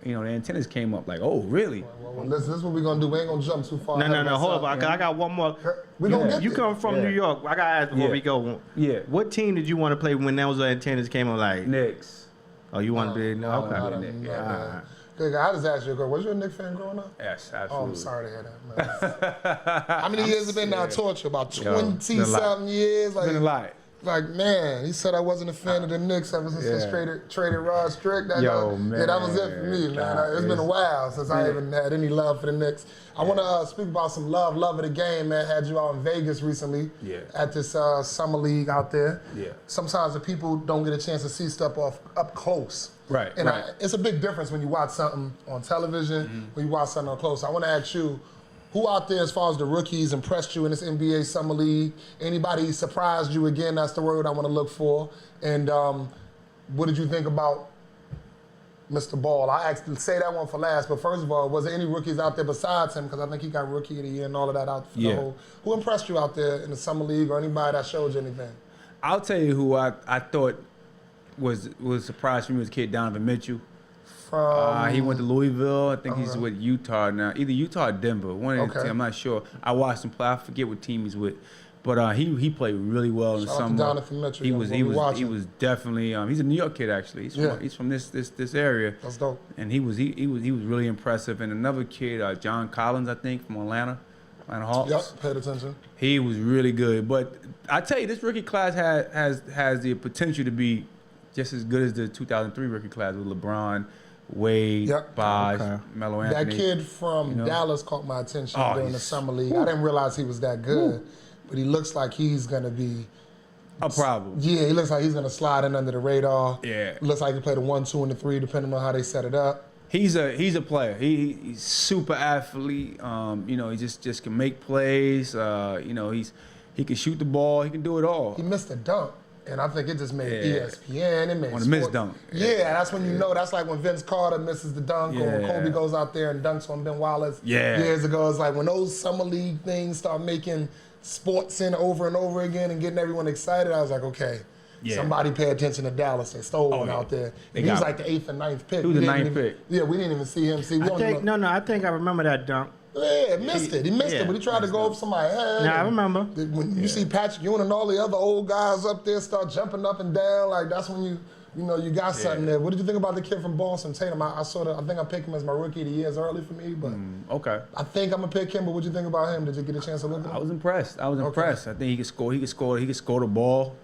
the antennas came up like, oh, really? Well, this is what we're going to do. We ain't going to jump too far. No, hold up. I got one more. We gonna get you come from New York. I got to ask before we go. Yeah. What team did you want to play when those antennas came up like? Knicks. Oh, you want to be? No, okay. Yeah. Good. I just asked you a question. Was you a Knicks fan growing up? Yes, absolutely. Oh, I'm sorry to hear that, man. How many years have been now torture? About 20-something years? It's been a lot. Like, man, he said I wasn't a fan of the Knicks ever since he traded Rod Strick. Man. Yeah, that was it for me, man. It's been a while since I even had any love for the Knicks. I want to speak about some love of the game, man. Had you out in Vegas recently at this summer league out there. Yeah. Sometimes the people don't get a chance to see stuff up close. Right. And it's a big difference when you watch something on television, when you watch something up close. I want to ask you, who out there, as far as the rookies, impressed you in this NBA Summer League? Anybody surprised you? Again, that's the word I want to look for. And what did you think about Mr. Ball? I actually say that one for last, but first of all, was there any rookies out there besides him? Because I think he got Rookie of the Year and all of that out for the whole. Who impressed you out there in the Summer League, or anybody that showed you anything? I'll tell you who I thought was surprised for me was kid Donovan Mitchell. He went to Louisville. I think he's with Utah now. Either Utah or Denver. One of the two, I'm not sure. I watched him play. I forget what team he's with. But he played really well in the summer. Donovan Mitchell. He was definitely he's a New York kid actually. He's from this area. That's dope. And he was really impressive. And another kid, John Collins, I think, from Atlanta Hawks. Yep, paid attention. He was really good. But I tell you, this rookie class has the potential to be just as good as the 2003 rookie class with LeBron, Wade, Bosh, Melo Anthony. That kid from Dallas caught my attention during the Summer League. I didn't realize he was that good, but he looks like he's going to be a problem. Yeah, he looks like he's going to slide in under the radar. Yeah. Looks like he played a 1, 2, and a 3, depending on how they set it up. He's a player. He's super athlete. He just can make plays. He can shoot the ball. He can do it all. He missed a dunk. And I think it just made ESPN. It made on a missed dunk. Yeah, that's when you know. That's like when Vince Carter misses the dunk, or when Kobe goes out there and dunks on Ben Wallace years ago. It's like when those Summer League things start making sports in over and over again and getting everyone excited. I was like, okay, somebody pay attention to Dallas. They stole one out there. And he was like the 8th and 9th pick. He was the 9th pick. Yeah, we didn't even see him. I think I remember that dunk. Yeah, missed it. He missed it, but he tried to go over somebody's head. Yeah, I remember. When you see Patrick Ewing and all the other old guys up there start jumping up and down, like that's when you got something there. What did you think about the kid from Boston, Tatum? I think I picked him as my Rookie of the Year. It's early for me, but okay. I think I'm gonna pick him. But what did you think about him? Did you get a chance to look at him? I was impressed. I think he could score. He could score the ball.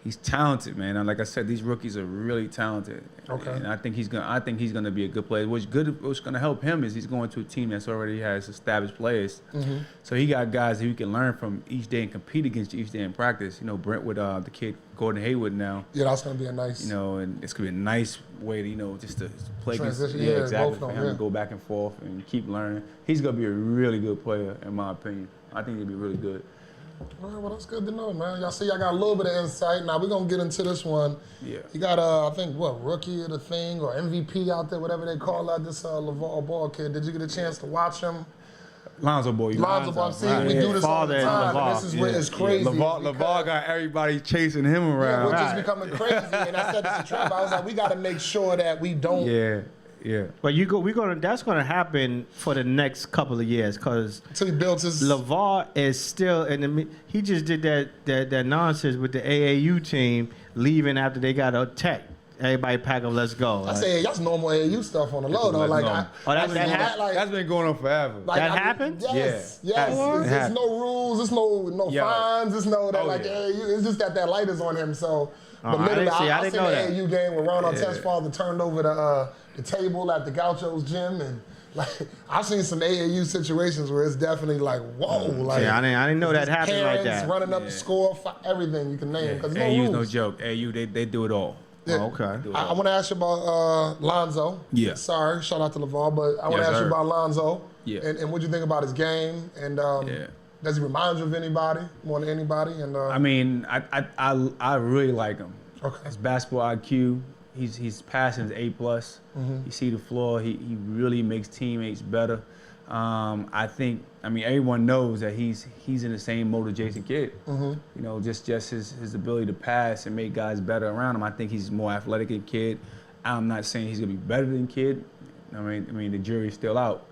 He's talented, man. And like I said, these rookies are really talented. Okay. And I think he's gonna be a good player. What's gonna help him is he's going to a team that's already has established players. Mm-hmm. So he got guys who he can learn from each day and compete against each day in practice. You know, Brentwood, the kid Gordon Hayward now. Yeah, that's gonna be a nice. You know, and it's gonna be a nice way to just to play against. Transition, Yeah, yeah, exactly. both For of him them, to go back and forth and keep learning. He's gonna be a really good player, in my opinion. I think he'll be really good. All right, well, that's good to know, man. Y'all see, I got a little bit of insight. Now, we're going to get into this one. Yeah. You got, I think, Rookie of the Thing or MVP out there, whatever they call that, this LeVar Ball kid. Did you get a chance to watch him? Lonzo boy. Lonzo Ball. See, right. we do this all the Father time, LeVar. and this is where it's crazy. LeVar got everybody chasing him Yeah, around. we're just becoming crazy. And I said this to Trevor, I was like, we got to make sure that we don't. Yeah. But that's gonna happen for the next couple of years because Until he builds his. LeVar is still he just did that nonsense with the AAU team leaving after they got a tech. Everybody pack up, let's go. I say, that's normal AAU stuff on the low, though. Like, That's been going on forever. Like, that happened? Yes, Yeah. yes. There's no rules. There's no Yo. fines. There's no that Oh, like yeah. AAU. It's just that light is on him. So, but I literally, didn't see- I I didn't seen know the that. AAU game where Ron Artest's father turned over the table at the Gauchos gym, and like I've seen some AAU situations where it's definitely like, whoa, like Yeah, I didn't know that happened like parents that. running up the score, everything you can name because no AAU's no rules. joke. AAU, they do it all. Yeah. Oh, okay. Do it I all. want to ask you about Lonzo. Yeah. Sorry, shout out to LeVar, but I want to Yes, ask you sir. about Lonzo. Yeah. And what you think about his game? And Yeah. does he remind you of anybody more than anybody? And I mean, I really like him. Okay. His basketball IQ, his passing is A+. You see the floor. He really makes teammates better. I think. I mean, everyone knows that he's in the same mode as Jason Kidd. You know, just his ability to pass and make guys better around him. I think he's more athletic than Kidd. I'm not saying he's gonna be better than Kidd. I mean, the jury's still out.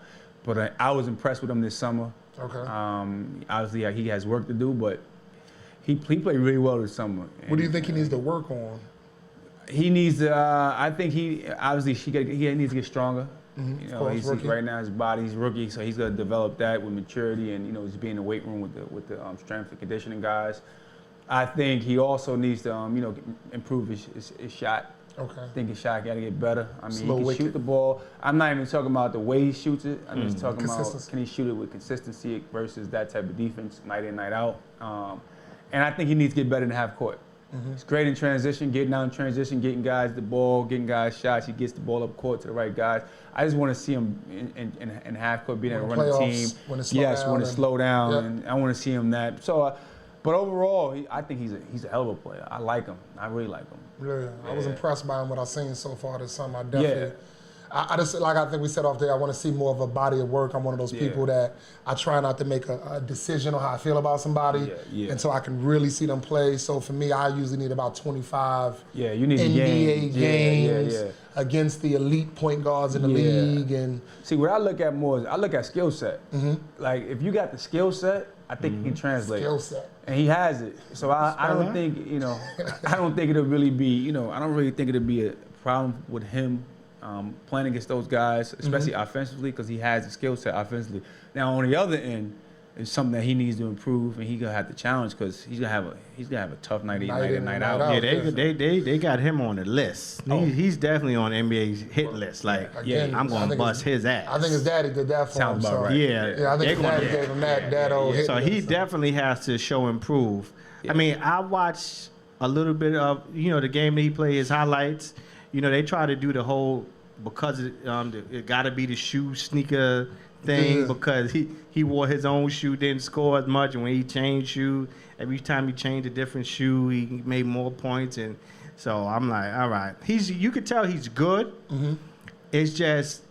But I was impressed with him this summer. Okay. Obviously, he has work to do, but he played really well this summer. What do you think he needs to work on? He needs to. I think he needs to get stronger. You know, course, he's rookie. right now his body's rookie, so he's gonna develop that with maturity and just be in the weight room with the strength and conditioning guys. I think he also needs to improve his shot. Okay. I think his shot got to get better. I mean, Slow he can wicket. shoot the ball. I'm not even talking about the way he shoots it. I'm just talking about Consistency. can he shoot it with consistency versus that type of defense, night in, night out. And I think he needs to get better in half court. He's great in transition, getting out in transition, getting guys the ball, getting guys shots. He gets the ball up court to the right guys. I just want to see him in half court being able to run the Playoffs, team. when it slow Yes, down when it and- slow down, Yep. and I want to see him that. So, but overall, I think he's a hell of a player. I like him. I really like him. Yeah, I was Yeah. impressed by him, what I've seen so far this summer. I definitely, I just, like I think we said off there, I want to see more of a body of work. I'm one of those people that I try not to make a decision on how I feel about somebody until I can really see them play. So for me, I usually need about 25 You need NBA games Yeah. against the elite point guards in the league. And See, what I look at more is I look at skill set. Like, if you got the skill set, I think he can translate. skill set. And he has it. So I don't think, I don't think it'll really be, I don't really think it'll be a problem with him playing against those guys, especially offensively, because he has the skill set offensively. Now, on the other end, it's something that he needs to improve, and he's gonna have to challenge because he's gonna have a tough night in, night out. Yeah, they got him on the list. He's definitely on NBA's hit list. Like, Again, I'm I gonna think bust his ass. I think his daddy did that for Sounds him. about So. right. Yeah, I think his daddy gave him that old hit. So he list. definitely has to show improve. I mean, I watched a little bit of the game that he played, his highlights. They try to do the whole because it got to be the shoe sneaker thing because he wore his own shoe, didn't score as much, and when he changed shoe, every time he changed a different shoe, he made more points, and so I'm like, all right, you could tell he's good. It's just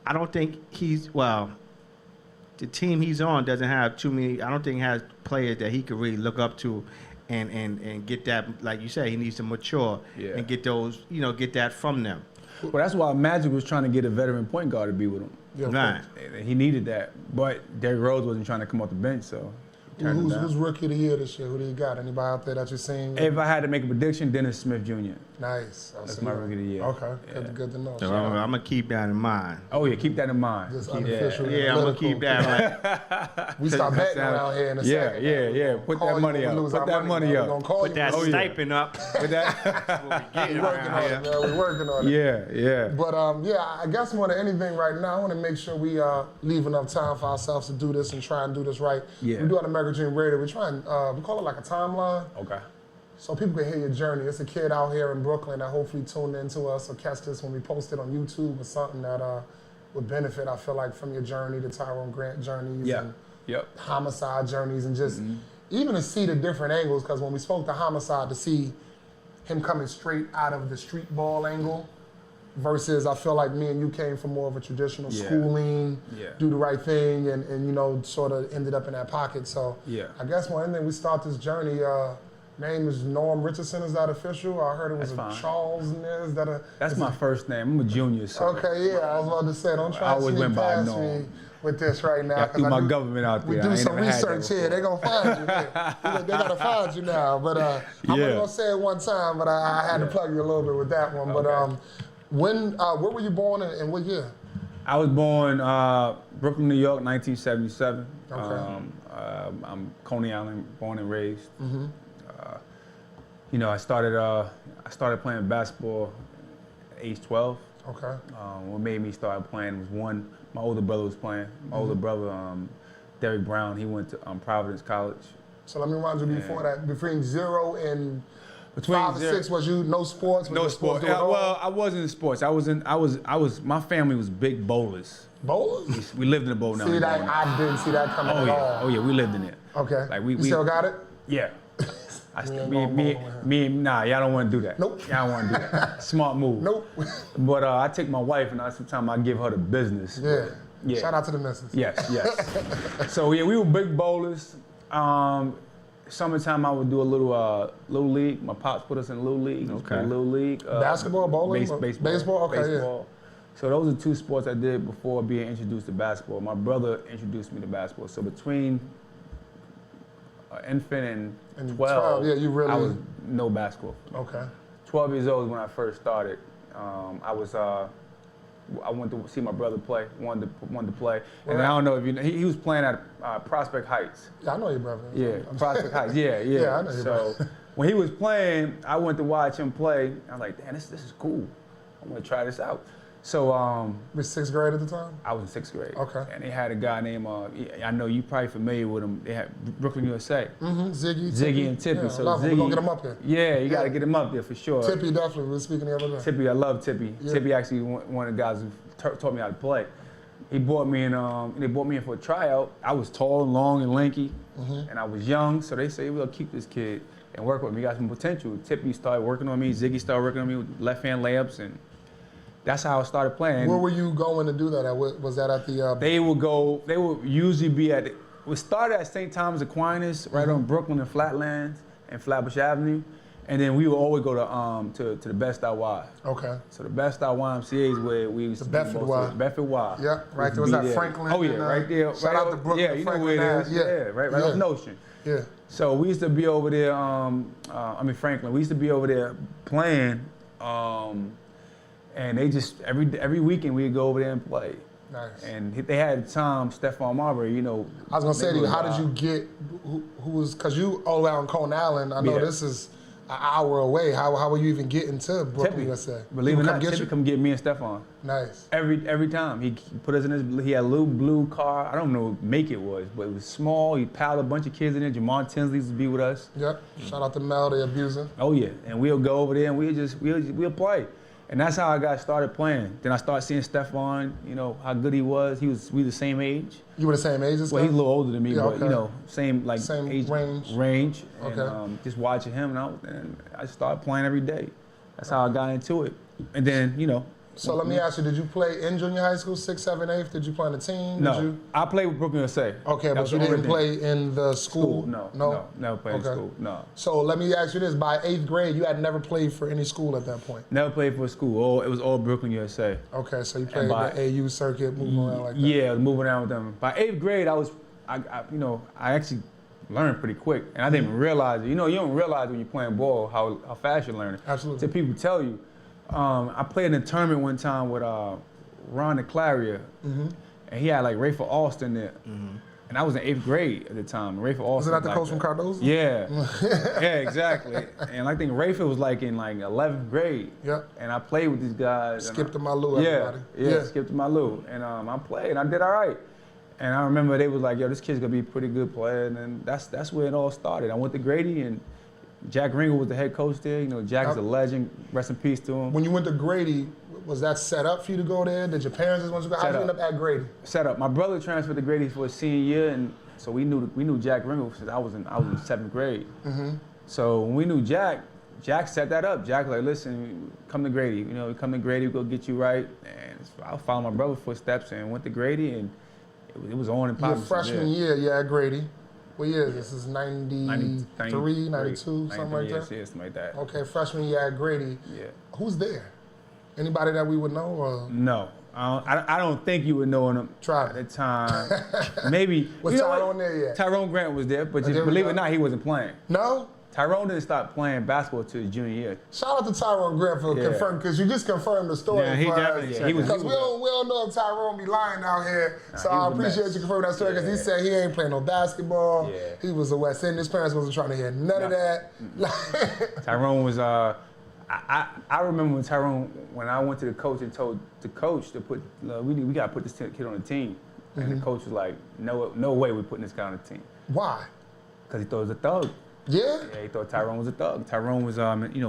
I don't think the team he's on doesn't have too many. I don't think he has players that he could really look up to, and get that. Like you said, he needs to mature and get those. Get that from them. Well, that's why Magic was trying to get a veteran point guard to be with him. Yeah, Right. He needed that, but Derrick Rose wasn't trying to come off the bench, so he turned it down. Who's rookie of the year this year? Who do you got? Anybody out there that you've seen? If I had to make a prediction, Dennis Smith Jr. Nice. That's my rookie of the year. Okay, Yeah. good to know. So I'm gonna keep that in mind. Oh yeah, keep that in mind. Just unofficial. Yeah, I'm gonna keep that. We start betting around here in a second. Yeah. Put that money up. Put that money up. Put that stipend up. Put that. That's what we getting We're working on it, man. We're working on it. Yeah. But I guess more than anything right now, I want to make sure we leave enough time for ourselves to do this and try and do this right. Yeah. We do on American Dream Radio. We try and we call it like a timeline. Okay. So people can hear your journey. It's a kid out here in Brooklyn that hopefully tuned into us or catch this when we post it on YouTube or something that would benefit, I feel like, from your journey, the Tyrone Grant journeys and homicide journeys, and just even to see the different angles, because when we spoke to homicide, to see him coming straight out of the street ball angle versus I feel like me and you came from more of a traditional schooling, do the right thing, and you know, sort of ended up in that pocket. So I guess more than anything, we start this journey. Name is Norm Richardson. Is that official? I heard it was Charles in there. Is that a? That's my first name. I'm a junior. So. Okay, yeah. I was about to say, don't try I to always sneak went by past Norm. me with this right now. I threw my government out there. We do some research here. They're gonna find you. They gotta find you now. But I'm only gonna say it one time. But I had to plug you a little bit with that one. Okay. But where were you born and what year? I was born Brooklyn, New York, 1977. Okay. I'm Coney Island, born and raised. You know, I started playing basketball at age 12. Okay. What made me start playing was my older brother was playing. My older brother, Derek Brown, he went to Providence College. So let me remind you before that, between 0 and 5 or 6, was you no sports? No sports. Well, I wasn't in sports. My family was big bowlers. Bowlers? We lived in a bowl now. See that? I didn't see that coming at all. Oh yeah, we lived in it. Okay. Like you still got it? Yeah. Nah, y'all don't want to do that. Nope. Y'all don't want to do that. Smart move. Nope. But I take my wife and sometimes I give her the business. Yeah. Shout out to the missus. Yes. So yeah, we were big bowlers. Summertime I would do a little league. My pops put us in little league. Okay. Little league. Basketball, bowling, baseball. Okay, baseball. So those are two sports I did before being introduced to basketball. My brother introduced me to basketball. So between infant and 12, yeah, you really. I was no basketball. Okay. 12 years old is when I first started. I went to see my brother play. Wanted to play, and I don't know if you know. He was playing at Prospect Heights. Yeah, I know your brother. Yeah, Prospect Heights. Yeah. Yeah, I know your brother. So when he was playing, I went to watch him play. I was like, damn, this is cool. I'm gonna try this out. So you was 6th grade at the time? I was in 6th grade. Okay. And they had a guy named I know you probably familiar with him. They had Brooklyn, USA. Ziggy and Tippy. Yeah, So Ziggy, we're gonna get him up here. Yeah, you gotta get him up there for sure. Tippy definitely. We were speaking the other day. Tippy, I love Tippy. Yeah. Tippy actually one of the guys who taught me how to play. He brought me in. They brought me in for a tryout. I was tall, long, and lanky, and I was young. So they say we'll keep this kid and work with him. He got some potential. Tippy started working on me. Ziggy started working on me with left-hand layups, and that's how I started playing. Where were you going to do that at? Was that at the? They would usually be at. We started at St. Thomas Aquinas, right on Brooklyn and Flatlands and Flatbush Avenue, and then we would always go to the Best Out Y. Okay. So the Best Out YMCA is where we used to be. Bedford Y. Bedford Y. Yeah, right there. Was that Franklin? Oh yeah, right there. Shout out to Brooklyn. Yeah, you know Franklin where it is. Yeah, right off Notion. Yeah. So we used to be over there. Franklin. We used to be over there playing. And they just every weekend we'd go over there and play. Nice. And they had Tom, Stephon Marbury, you know. I was gonna say to you, how did you get? Who was? Cause you all the way out on Coney Island. I know this is an hour away. How were you even getting to Brooklyn, Tippy. USA? Believe it or not, Tippy come get me and Stephon. Nice. Every time he put us in his. He had a little blue car. I don't know what make it was, but it was small. He piled a bunch of kids in there. Jamon Tinsley used to be with us. Yep. Shout out to Mel, the abuser. Oh yeah, and we'll go over there and we'll play. And that's how I got started playing. Then I started seeing Stephon, you know, how good he was. We the same age. You were the same age as Well, he's a little older than me, but, you know, same age, range. And, Okay. just watching him, and I started playing every day. That's how I got into it. And then, you know. So let me ask you, did you play in junior high school, 6th, 7th, 8th? Did you play on the team? No, I played with Brooklyn USA. Okay, but you didn't play in the school? No, never played in school, no. So let me ask you this, by 8th grade, you had never played for any school at that point? Never played for a school, it was all Brooklyn USA. Okay, so you played the AU circuit, moving around like that? Yeah, moving around with them. By 8th grade, I actually learn pretty quick. And I didn't even realize it. You know, you don't realize when you're playing ball how fast you're learning. Absolutely. Till people tell you. I played in a tournament one time with Ron DeClaria, and he had like Rafer Alston there. And I was in 8th grade at the time. Rafer Alston. Was it not the coach from Cardozo? Yeah. Yeah, exactly. And I think Rafer was like in like 11th grade. Yep. And I played with these guys. Skip to Malou, everybody. Yeah, skip to Malou. And I played, and I did all right. And I remember they was like, yo, this kid's gonna be a pretty good player. And then that's where it all started. I went to Grady, and Jack Ringo was the head coach there. You know, Jack is a legend. Rest in peace to him. When you went to Grady, was that set up for you to go there? Did your parents just want you to go? How did you end up at Grady? Set up. My brother transferred to Grady for his senior year, and so we knew Jack Ringo since I was in 7th grade. So when we knew Jack set that up. Jack was like, listen, come to Grady. You know, come to Grady, we'll get you right. And I followed my brother's footsteps and went to Grady, and it was on and popping. Your freshman year, yeah, at Grady. What year is this? This is 93, 92, something like that? Yeah, something like that. Okay, freshman year at Grady. Yeah. Who's there? Anybody that we would know? Or? No. I don't think you would know him at the time. Maybe. Was Tyrone there yet? Tyrone Grant was there, but just believe it or not, he wasn't playing. No? Tyrone didn't start playing basketball until his junior year. Shout out to Tyrone Grant for confirming, because you just confirmed the story. Yeah, he definitely. Because we don't know if Tyrone be lying out here. So I appreciate you confirming that story, because he said he ain't playing no basketball. Yeah. He was a West End. His parents wasn't trying to hear none of that. Tyrone was. I remember when I went to the coach and told the coach to put we got to put this kid on the team, and the coach was like, no way we're putting this guy on the team. Why? Because he thought he was a thug. Yeah? Yeah, he thought Tyrone was a thug. Tyrone was,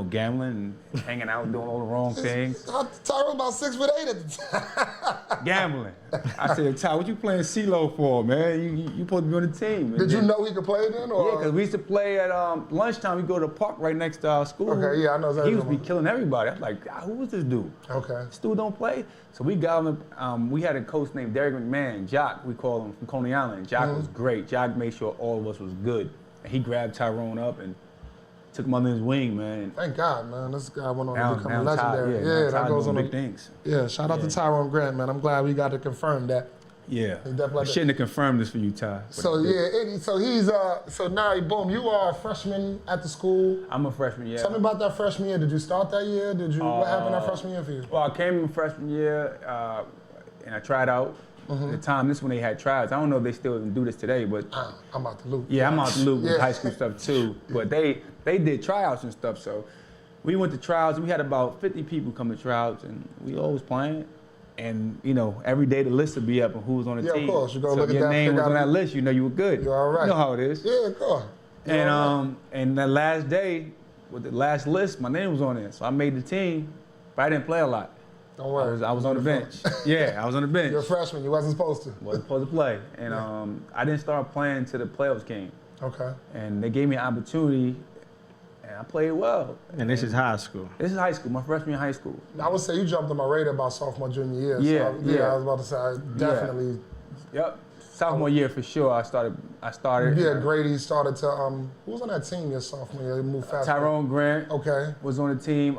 gambling and hanging out, doing all the wrong things. Tyrone about 6'8" at the time. Gambling. I said, Ty, what you playing CeeLo for, man? You supposed to be on the team. And Did you know he could play then? Or? Yeah, because we used to play at lunchtime. We go to the park right next to our school. Okay, yeah, I know exactly. He would be killing everybody. I was like, God, who was this dude? Okay. This dude don't play. So we got him. We had a coach named Derek McMahon, Jock, we call him, from Coney Island. Jock was great. Jock made sure all of us was good. And he grabbed Tyrone up and took him under his wing, man. Thank God, man. This guy went on to become legendary. Yeah, that goes on big things. Yeah, shout out to Tyrone Grant, man. I'm glad we got to confirm that. Yeah. I shouldn't have confirmed this for you, Ty. So so now, boom, you are a freshman at the school. I'm a freshman, yeah. Tell me about that freshman year. Did you start that year? What happened that freshman year for you? Well, I came in freshman year and I tried out. At the time, this is when they had tryouts. I don't know if they still even do this today, but I'm out the loop. Yeah, I'm out the loop with high school stuff too. But they did tryouts and stuff. So we went to tryouts. We had about 50 people come to tryouts, and we always playing. And every day the list would be up on who was on the team. Yeah, of course. You go so look at that. Your name was on that list. You know you were good. You're all right. You know how it is. Yeah, of course. And that last day, with the last list, my name was on there. So I made the team, but I didn't play a lot. Don't worry. I was on the bench. Yeah, I was on the bench. You're a freshman. You wasn't supposed to. Wasn't supposed to play. And I didn't start playing until the playoffs came. Okay. And they gave me an opportunity, and I played well. And this is high school. This is high school, my freshman year in high school. I would say you jumped on my radar about sophomore, junior year. Yeah, so, yeah. I was about to say, I definitely. Yep. Sophomore year for sure. I started. Yeah, Grady started to. Who was on that team your sophomore year? He moved fast. Tyrone Grant. Okay. Was on the team.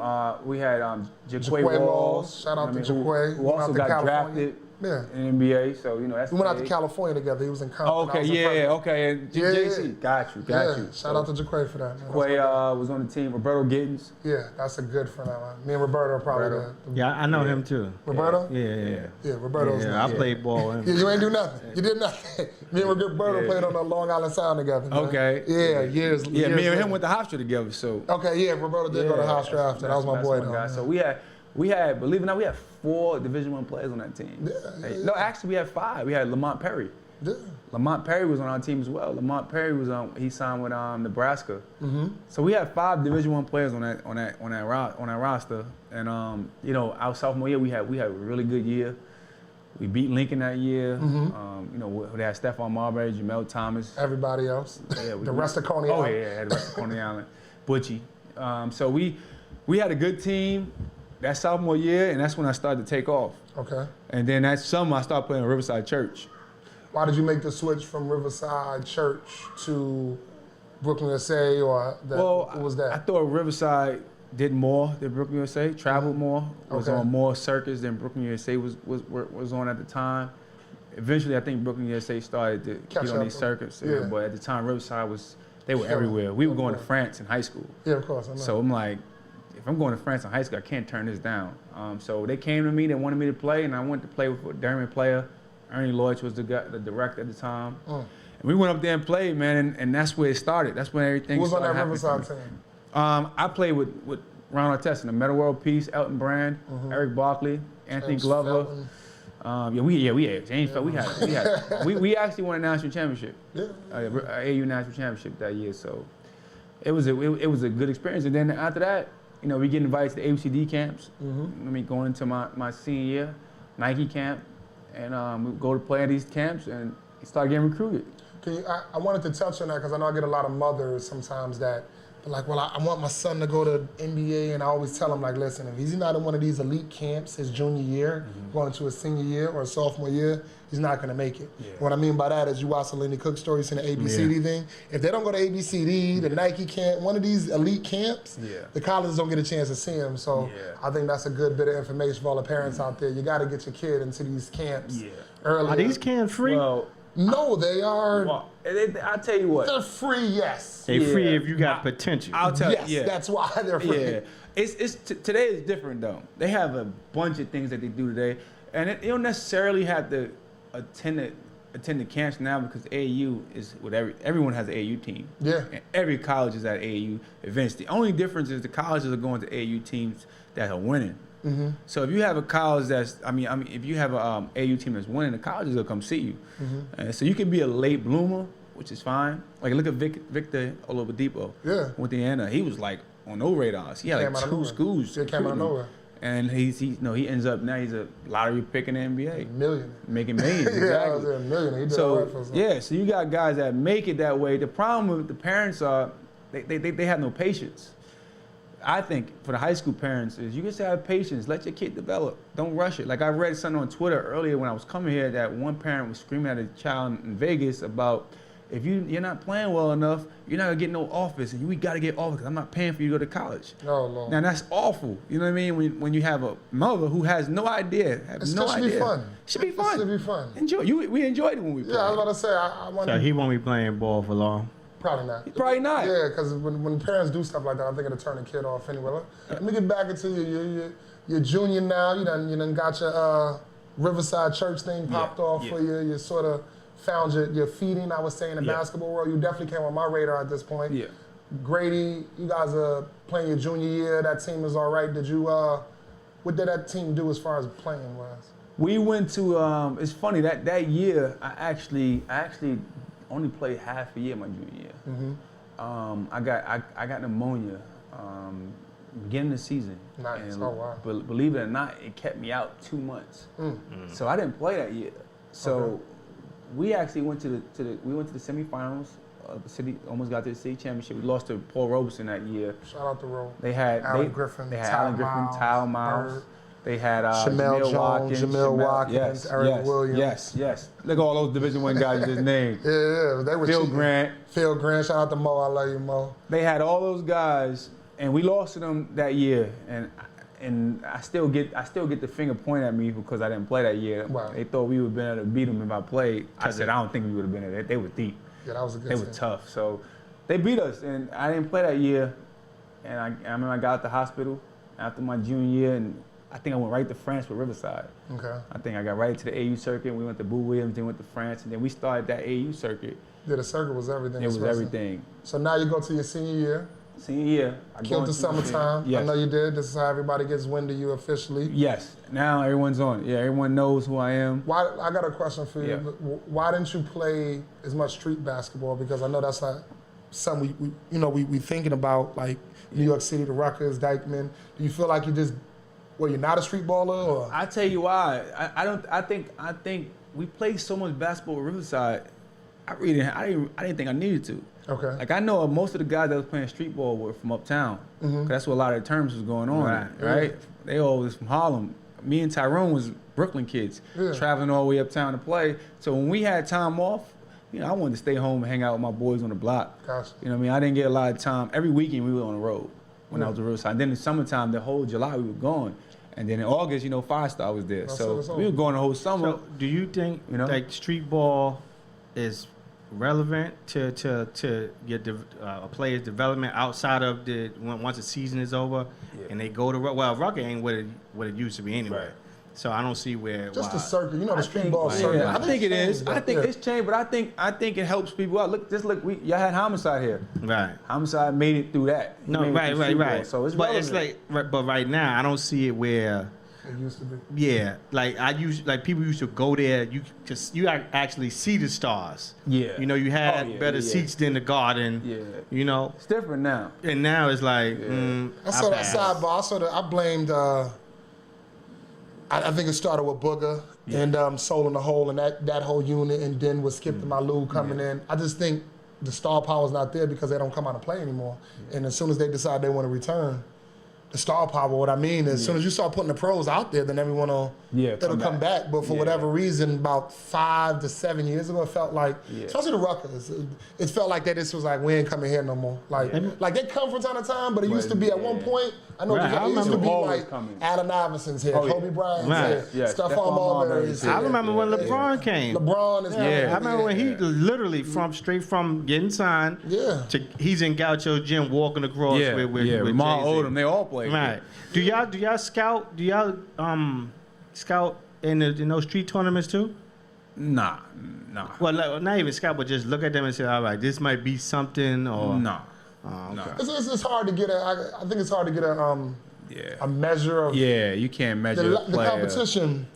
We had Jaquay Walls. Shout out to Jaquay. Who also got drafted. Yeah. In NBA, so that's. We went out to California together. He was in Compton. Okay. And JC. Got you. Shout out to Jaquay for that, man. Jaquay was on the team. Roberto Gittins. Yeah, that's a good friend of mine. Me and Roberto are probably Yeah, I know him too. Roberto? Yeah, Roberto's yeah, I played ball. Yeah, you ain't do nothing. You did nothing. Me and Roberto played on the Long Island Sound together. Man. Okay. Yeah, years. Yeah, years me and later. him went to Hofstra together, so. Okay, yeah, Roberto did go to Hofstra after. That was my boy, though. Guy. So we had, believe it or not, we had 4 Division I players on that team. Yeah. No, actually, we had 5. We had Lamont Perry. Yeah. Lamont Perry was on our team as well. Lamont Perry was he signed with Nebraska. So we had 5 Division I players on that roster. And our sophomore year we had a really good year. We beat Lincoln that year. They had Stephon Marbury, Jamel Thomas. Everybody else. Yeah, the rest of Coney Island. Oh yeah, the rest of Coney Island. Butchie. So we had a good team that sophomore year, and that's when I started to take off. Okay. And then that summer I started playing at Riverside Church. Why did you make the switch from Riverside Church to Brooklyn USA, or what was that? I thought Riverside did more than Brooklyn USA, traveled more, was on more circuits than Brooklyn USA was on at the time. eventually I think Brooklyn USA started to Catch get on up. these circuits. Yeah. But at the time, Riverside they were Sure. everywhere. We were going to Okay. France in high school. Yeah, of course. I know. So I'm like, if I'm going to France in high school, I can't turn this down. So they came to me, they wanted me to play, and I went to play with a Derman player. Ernie Lloyd was the director at the time. And we went up there and played, man, and that's where it started. That's when everything Who was on started that happening for Riverside me. team? I played with Ron Artest in the Meta World Peace, Elton Brand, Eric Barkley, Anthony James Glover. Felton. We actually won a national championship. Yeah. AU national championship that year. So it was a good experience. And then after that, we get invited to the ABCD camps. I mean, going into my senior year, Nike camp, and we go to play at these camps and start getting recruited. I wanted to touch on that because I know I get a lot of mothers sometimes that are like, well, I want my son to go to NBA, and I always tell them, like, listen, if he's not in one of these elite camps his junior year, going into his senior year or sophomore year, he's not going to make it. Yeah. What I mean by that is you watch the Lenny Cook stories in the ABCD thing. If they don't go to ABCD, the Nike camp, one of these elite camps, the colleges don't get a chance to see him. So I think that's a good bit of information for all the parents out there. You got to get your kid into these camps early. Are these camps free? Well, no, they are. Well, I'll tell you what. They're free, yes. They free if you got potential. I'll tell Yes, you. Yeah. that's why they're free. Yeah, today is different though. They have a bunch of things that they do today, and you don't necessarily have to attend the camps now because AAU is what everyone has an AAU team. Yeah. And every college is at AAU events. The only difference is the colleges are going to AAU teams that are winning. So if you have a college if you have a AAU team that's winning, the colleges will come see you. And so you can be a late bloomer, which is fine. Like look at Victor Oladipo. Yeah. With Indiana, he was like on no radars. He had Came like out of 2 nowhere. schools. Yeah, came out of recruiting him. nowhere. And he ends up now he's a lottery pick in the NBA, Million. making millions. Yeah, I was Exactly. a million. He did all right for us. So you got guys that make it that way. The problem with the parents are they have no patience. I think for the high school parents is you just have patience. Let your kid develop. Don't rush it. Like I read something on Twitter earlier when I was coming here that one parent was screaming at a child in Vegas about if you're not playing well enough, you're not gonna get no office, and we gotta get office because I'm not paying for you to go to college. Oh, Lord. Now that's awful. You know what I mean? When you have a mother who has no idea, It should be fun. Should be fun. It should be fun. Enjoy. We enjoyed it when we played. Yeah, I was about to say, I want So to. he won't be playing ball for long. Probably not. Probably not. Yeah, because when parents do stuff like that, I think it'll turn the kid off anyway. Let me get back into you. You're junior now. You done got your Riverside Church thing popped off for you. You sort of found your feeding, I would say, in the basketball world. You definitely came on my radar at this point. Yeah. Grady, you guys are playing your junior year. That team is all right. Did you? What did that team do as far as playing was? We went to. It's funny that year I actually only played half a year my junior year. I got pneumonia beginning of the season. Nice. And Oh, wow. Believe it or not, it kept me out 2 months. So I didn't play that year. So we actually went to the semifinals. The city almost got to the city championship. We lost to Paul Robeson that year. Shout out to Roll. They had Alan Griffin, They had Ty Alan Griffin, Miles, Tyler Miles. Bird. They had Jamel Jones, Watkins, Jamel Watkins, Eric Williams. Yes. Look at all those Division I guys you just named. Yeah, they were Phil cheating. Grant. Phil Grant, shout out to Mo. I love you, Mo. They had all those guys, and we lost to them that year. And I still get the finger pointed at me because I didn't play that year. Wow. They thought we would have been able to beat them if I played. I said I don't think we would have been able to. They were deep. Yeah, that was a good They team. were tough. So they beat us, and I didn't play that year. And I remember I got out the hospital after my junior year, and I think I went right to France with Riverside. Okay. I think I got right to the AU circuit. We went to Boo Williams, then went to France, and then we started that AU circuit. Yeah, the circuit was everything. It was especially. everything. So now you go to your senior year. Senior year, I go Killed the into summertime. Yes. I know you did. This is how everybody gets wind of you officially. Yes. Now everyone's on it. Yeah, everyone knows who I am. Why? I got a question for you. Yeah. Why didn't you play as much street basketball? Because I know that's not something we thinking about, like New York City, the Rutgers, Dykeman. Do you feel like you're not a street baller? Or? I tell you why. I think we played so much basketball at Riverside. I didn't think I needed to. Okay. Like I know most of the guys that was playing street ball were from uptown. 'Cause that's where a lot of the terms was going on. Right. They all was from Harlem. Me and Tyrone was Brooklyn kids, traveling all the way uptown to play. So when we had time off, I wanted to stay home and hang out with my boys on the block. Gotcha. You know what I mean? I didn't get a lot of time. Every weekend we were on the road when I was at Riverside. Then in the summertime, the whole July we were gone. And then in August, 5-star was there. So we were going the whole summer. So do you think like street ball is relevant to get a player's development outside of once the season is over and they go to Rucker ain't what it used to be anyway. Right. So I don't see where just the circuit, the street ball circuit. Yeah, I think it is. I think it's changed, but I think it helps people out. Look, y'all had Homicide here. Right. Homicide made it through that. Right. So it's but relevant. it's like, but right now I don't see it where. It used to be. Yeah, people used to go there. You actually see the stars. Yeah. You had better seats than the Garden. Yeah. It's different now. And now it's like. I saw that sidebar. I blamed. I think it started with Booger and Soul in the Hole and that whole unit, and then with Skip to My Lou coming in. I just think the star power's not there because they don't come out and play anymore. And as soon as they decide they want to return, the star power, what I mean is, as soon as you start putting the pros out there, then everyone it'll come back. But for whatever reason, about 5 to 7 years ago, it felt like, especially the Ruckers, it felt like that this was like, we ain't coming here no more. Like they come from time to time, but it used to be at one point, I know it used to be like Allen Iverson's here, Kobe Bryant's here, Stephon Marbury's here. I remember when LeBron came. LeBron is here. I remember when he literally straight from getting signed to he's in Gaucho's gym walking across with Lamar Odom, they all play. Right. Do y'all scout? Do y'all scout in those street tournaments too? Nah. Well, not even scout, but just look at them and say, all right, this might be something, or no. Okay. It's hard to get I think it's hard to get a measure of. Yeah, you can't measure the competition.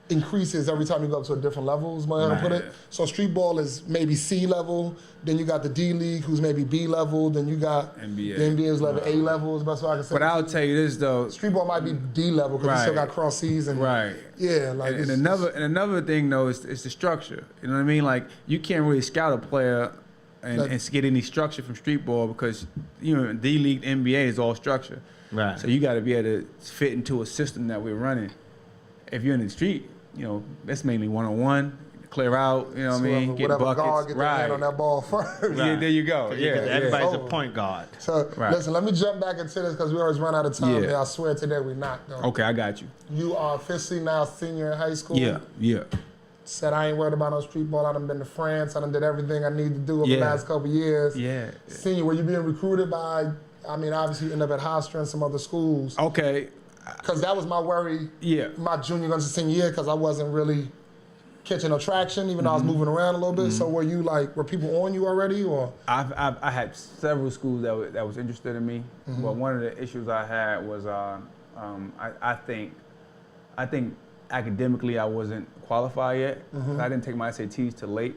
Increases every time you go up to a different level, is my way to put it. So street ball is maybe C level, then you got the D League, who's maybe B level, then you got NBA. The NBA's level A level, is best way I can say. But I'll tell you this though, street ball might be D level because you still got cross season. Right. Yeah, like and another thing though is the structure. You know what I mean? Like you can't really scout a player and get any structure from street ball because D League, NBA is all structure. Right. So you got to be able to fit into a system that we're running. If you're in the street, that's mainly one-on-one, clear out, what I mean, get whatever buckets. Guard get their hand on that ball first. Yeah, there you go. Everybody's a point guard. So listen, let me jump back into this because we always run out of time. Yeah. I swear today we're not, though. Okay, I got you. You are officially now senior in high school. Yeah. Said I ain't worried about no street ball. I done been to France. I done did everything I need to do over the last couple of years. Yeah. Senior, were you being recruited by, obviously you end up at Hofstra and some other schools. Okay. Because that was my worry my junior into senior year because I wasn't really catching no traction, even though I was moving around a little bit. So were people on you already, or? I had several schools that was interested in me, but one of the issues I had was I think academically I wasn't qualified yet. I didn't take my SATs till late,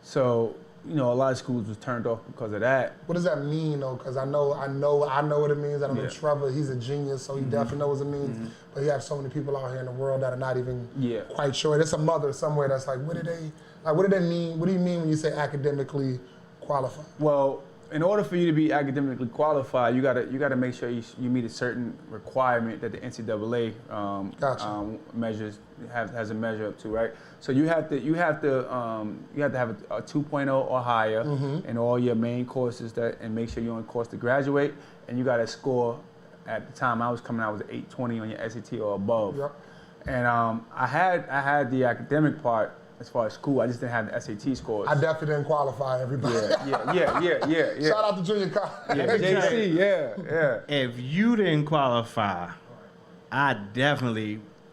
so a lot of schools was turned off because of that. What does that mean, though? Because I know what it means. I know Trevor, he's a genius, so he definitely knows what it means. But you have so many people out here in the world that are not even quite sure. There's a mother somewhere that's like, what do they mean? What do you mean when you say academically qualified? Well, in order for you to be academically qualified, you gotta make sure you meet a certain requirement that the NCAA measures has a measure up to, right? So you have to have a 2.0 or higher in all your main courses and make sure you're on course to graduate, and you got to score. At the time I was coming out was 820 on your SAT or above. Yep. And I had the academic part. As far as school, I just didn't have the SAT scores. I definitely didn't qualify, everybody. Yeah. Shout out to junior college. JC, yeah. If you didn't qualify, I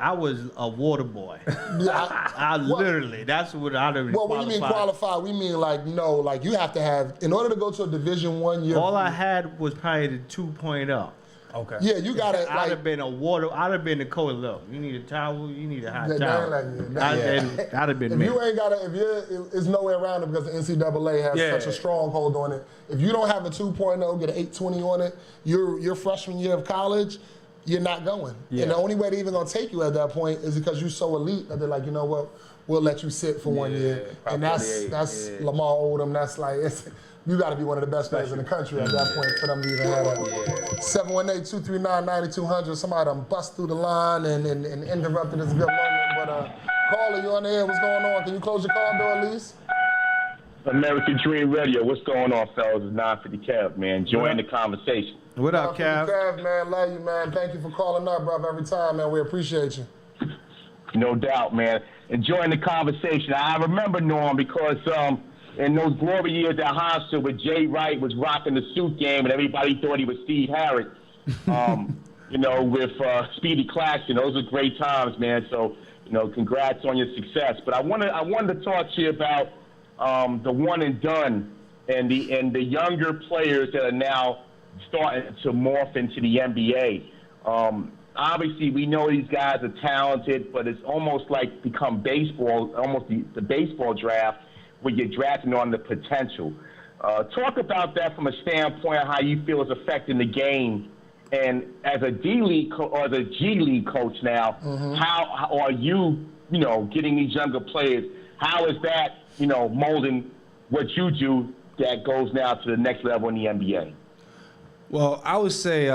was a water boy. I literally, that's what I'd have Well, when you mean qualify, we mean like you have to have, in order to go to a Division I year. All I had was probably the 2.0. Okay. Yeah, you got to. I'd have been the coach. Look, you need a towel. You need a hot towel. I'd have been. If you ain't got it's no way around it because the NCAA has such a stronghold on it. If you don't have a 2.0, get an 820 on it, your freshman year of college, you're not going. Yeah. And the only way they're even gonna take you at that point is because you're so elite that they're like, you know what, we'll let you sit for 1 year. And that's Lamar Odom. That's like you got to be one of the best players in the country at that point for them to even have that. 718-239-9200. Somebody done bust through the line and interrupted this good moment. But caller, you on the air? What's going on? Can you close your car door at least? American Dream Radio. What's going on, fellas? It's 950 Kev, man. Join the conversation. What up, Kev? Kev, man, love you, man. Thank you for calling up, brother, every time, man. We appreciate you. No doubt, man. Enjoying the conversation. I remember, Norm, because in those glory years at Hostel where Jay Wright was rocking the suit game and everybody thought he was Steve Harris, with Speedy Claxton. Those are great times, man. So, congrats on your success. But I wanted to talk to you about the one and done and the younger players that are now starting to morph into the NBA. Obviously, we know these guys are talented, but it's almost like become baseball, almost the baseball draft, where you're drafting on the potential. Talk about that from a standpoint of how you feel it's affecting the game. And as a D-League or the G-League coach now, how are you, getting these younger players? How is that, molding what you do that goes now to the next level in the NBA? Well, I would say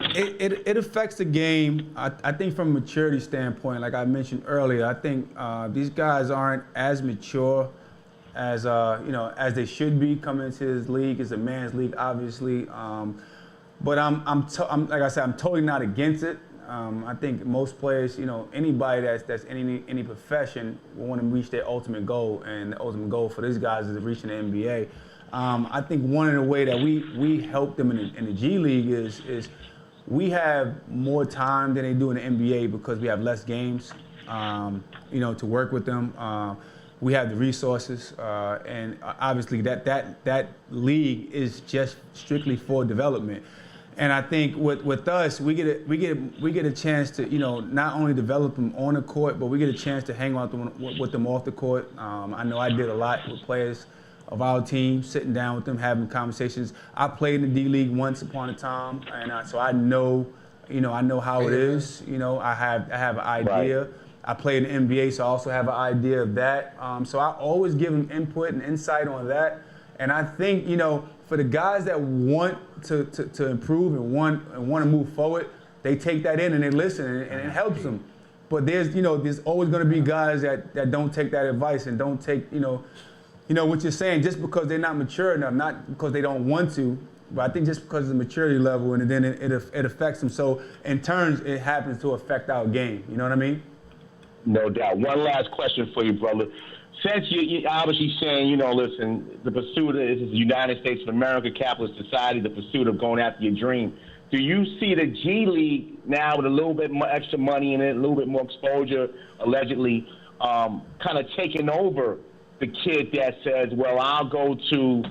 it affects the game. I think from a maturity standpoint, like I mentioned earlier, I think these guys aren't as mature as as they should be coming into this league. It's a man's league, obviously. But I'm like I said, I'm totally not against it. I think most players, anybody that's in any profession will want to reach their ultimate goal, and the ultimate goal for these guys is reaching the NBA. I think one of the way that we help them in the G League is we have more time than they do in the NBA because we have less games, to work with them. We have the resources, and obviously that league is just strictly for development. And I think with us, we get a chance to not only develop them on the court, but we get a chance to hang out with them off the court. I know I did a lot with players of our team, sitting down with them, having conversations. I played in the D League once upon a time, and so I know, I know how it is. I have an idea. Right. I played in the NBA, so I also have an idea of that. So I always give them input and insight on that. And I think, for the guys that want to improve and want to move forward, they take that in and they listen, and it helps them. But there's always going to be guys that don't take that advice and don't take, what you're saying, just because they're not mature enough, not because they don't want to, but I think just because of the maturity level, and then it affects them. So in turn, it happens to affect our game. You know what I mean? No doubt. One last question for you, brother. Since you're obviously saying, listen, the pursuit is the United States of America, capitalist society, the pursuit of going after your dream. Do you see the G League now with a little bit more extra money in it, a little bit more exposure, allegedly, kind of taking over the kid that says, well, I'll go to,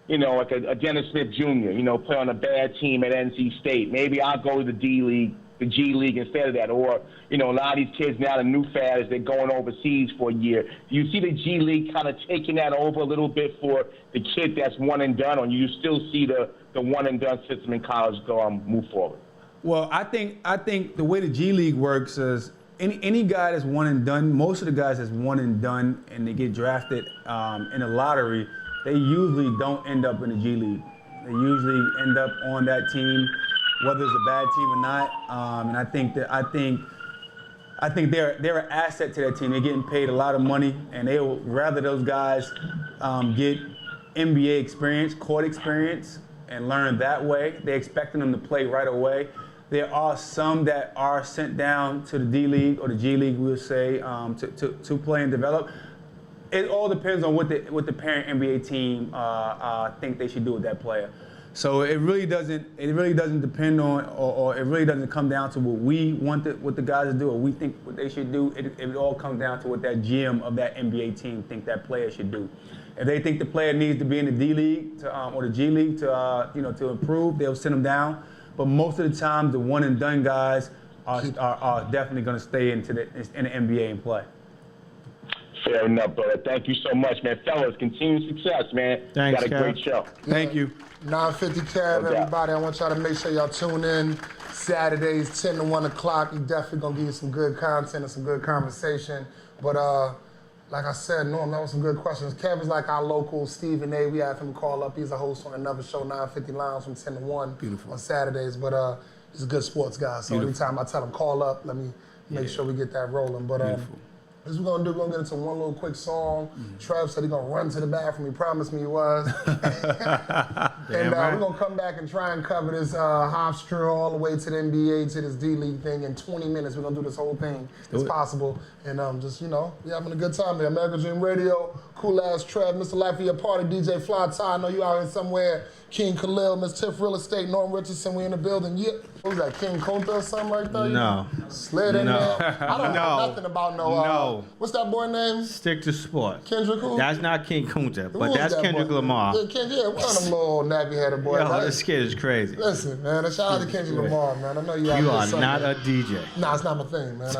like a Dennis Smith Jr., play on a bad team at NC State. Maybe I'll go to the D League, the G League instead of that. Or, a lot of these kids now, the new fad is they're going overseas for a year. Do you see the G League kind of taking that over a little bit for the kid that's one and done, or you still see the one and done system in college move forward? Well, I think the way the G League works is any guy that's one and done, most of the guys that's one and done and they get drafted in a lottery, they usually don't end up in the G League. They usually end up on that team, whether it's a bad team or not. And I think they're an asset to that team. They're getting paid a lot of money, and they will rather those guys get NBA experience, court experience, and learn that way. They're expecting them to play right away. There are some that are sent down to the D League or the G League, we'll say, to play and develop. It all depends on what the parent NBA team think they should do with that player. So it really doesn't depend on, or it really doesn't come down to what we want what the guys to do, or we think what they should do. It all comes down to what that GM of that NBA team think that player should do. If they think the player needs to be in the D League or the G League to improve, they'll send them down. But most of the time, the one and done guys are definitely going to stay in the NBA and play. Fair enough, brother. Thank you so much, man. Fellas, continued success, man. Thanks, got a great show. Thank you. 950 Kev, everybody. I want y'all to make sure y'all tune in Saturdays, 10 to 1 o'clock. He definitely going to give you some good content and some good conversation. But like I said, Norm, that was some good questions. Kevin's like our local Stephen A. We have him call up. He's a host on another show, 950 Lounge, from 10 to 1 on Saturdays. But he's a good sports guy. So every time I tell him, call up, let me make sure we get that rolling. But This we're gonna do, we're gonna get into one little quick song. Trev said he's gonna run to the bathroom. He promised me he was. And we're gonna come back and try and cover this Hofstra all the way to the NBA, to this D-League thing in 20 minutes. We're gonna do this whole thing as possible. And just, you know, we're having a good time here. American Dream Radio, cool ass Trev, Mr. Life of Your Party, DJ Fly Ty. I know you out here somewhere. King Khalil, Miss Tiff Real Estate, Norm Richardson, we in the building. Yeah. What was that, King Kunta or something right there? No. Slid in there. I don't know nothing about no. What's that boy name? Stick to sport. Kendrick who? That's not King Kunta, Who but is that's that Kendrick boy? Lamar. Yeah, one of them little nappy-headed boys. Yo, Right? this kid is crazy. Listen, man, shout out to Kendrick Lamar, man. I know you out You here are somewhere. not a DJ. Nah, it's not my thing, man.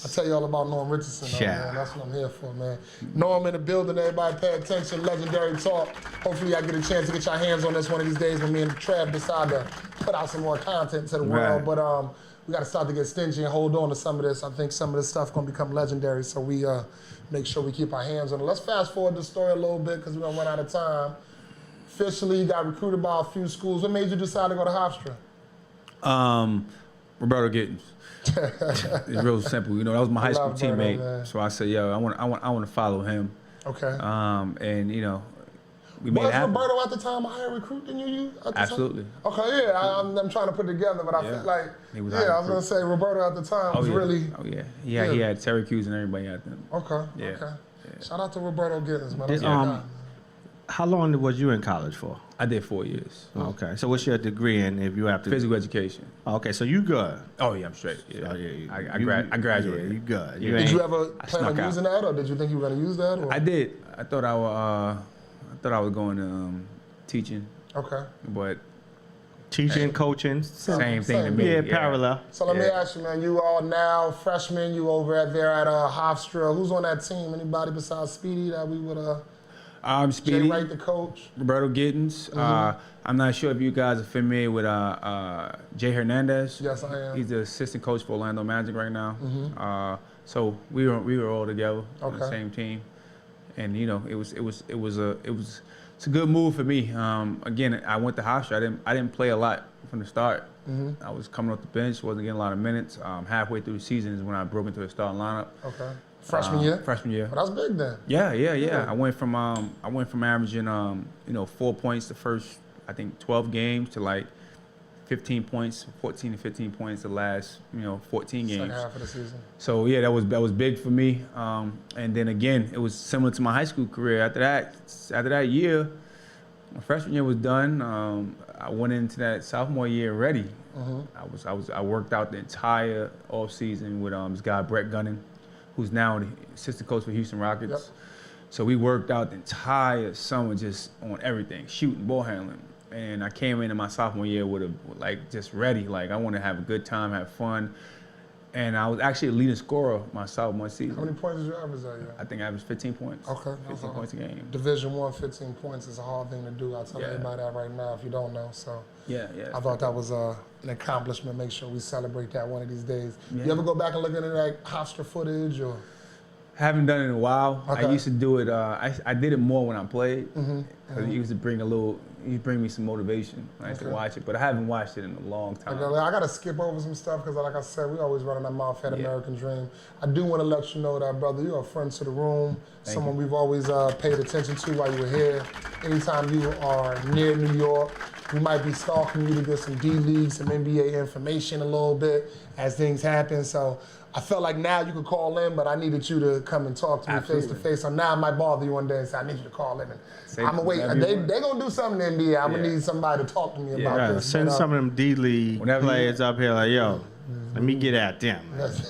I tell you all about Norm Richardson, though, Yeah. man. That's what I'm here for, man. Norm in the building, everybody pay attention. Legendary talk. Hopefully, I get a chance to get your hands on this one of these days when me and Trav decide to put out some more content to the world. Right. But we got to start to get stingy and hold on to some of this. I think some of this stuff going to become legendary, so we make sure we keep our hands on it. Let's fast forward the story a little bit because we're going to run out of time. Officially, you got recruited by a few schools. What made you decide to go to Hofstra? Roberto Gittins. It's real simple. You know, that was my high school Roberto, teammate. man. So I said, yo, I want to follow him. Okay. And you know, we made it Was happen. Roberto at the time a higher recruit than you? At the Absolutely. Time? Okay, yeah, I'm trying to put it together, but I Yeah. feel like, He was yeah, higher I was going to say Roberto at the time was yeah. really, Oh yeah. He had Syracuse and everybody had them. okay, Yeah. okay. Shout out to Roberto Gittins, man. Did, That's my guy. How long was you in college for? I did 4 years. Okay, so what's your degree in if you have to? Physical education. Okay, so you good. Oh yeah, I'm straight. Yeah. Oh, yeah, I graduated. Yeah, you good. Yeah. You Did ain't- you ever I plan on snuck out. using that, or did you think you were going to use that? Or? I did. I thought I was going to teaching, Okay. but teaching, coaching, same thing to same. me. yeah, parallel. So let me Yeah. ask you, man, you all now freshmen, you over there at Hofstra. Who's on that team? Anybody besides Speedy that we would, I'm Jay Speedy, Wright, the coach? Roberto Gittins. I'm not sure if you guys are familiar with Jay Hernandez. Yes, I am. He's the assistant coach for Orlando Magic right now. So we were all together on the Okay. same team, and you know it's a good move for me. Again, I went to Hofstra. I didn't play a lot from the start. I was coming off the bench, wasn't getting a lot of minutes. Halfway through the season is when I broke into the starting lineup. Okay. Freshman year? Freshman year. Well, that's big then. Yeah. I went from averaging 4 points the first, I think, 12 games to like 15 points, 14 to 15 points the last 14 games. Second half of the season. So yeah, that was big for me. And then again, it was similar to my high school career. After that year, my freshman year was done. I went into that sophomore year ready. I worked out the entire off season with this guy Brett Gunning, who's now the assistant coach for Houston Rockets. Yep. So we worked out the entire summer just on everything, shooting, ball handling. And I came into my sophomore year with just ready. Like I want to have a good time, have fun. And I was actually a leading scorer my sophomore season. How many points did you average that year? I think I averaged 15 points. Okay. 15 points a game. Division I, 15 points is a hard thing to do. I'll tell Yeah. everybody that right now if you don't know. So Yeah. I thought that was an accomplishment. Make sure we celebrate that one of these days. Yeah. You ever go back and look into that Hofstra footage or? Haven't done it in a while. Okay. I used to do it. I did it more when I played. Because it used to bring me some motivation. I used to Okay. watch it, but I haven't watched it in a long time. I got to skip over some stuff because, like I said, we always running our mouth at Yeah. American Dream. I do want to let you know that, brother, you're a friend to the room, Thank someone you. we've always paid attention to while you were here. Anytime you are near New York, we might be stalking you to get some D-League, some NBA information a little bit as things happen. So I felt like now you could call in, but I needed you to come and talk to me face to Absolutely. face. So now I might bother you one day and say, I need you to call in. Say I'm going to wait. whatever you They're going to do something in the NBA. I'm going to Yeah. need somebody to talk to me about Yeah, this. send But, some of them D-League Whenever you players up here like, yo, let me get at them.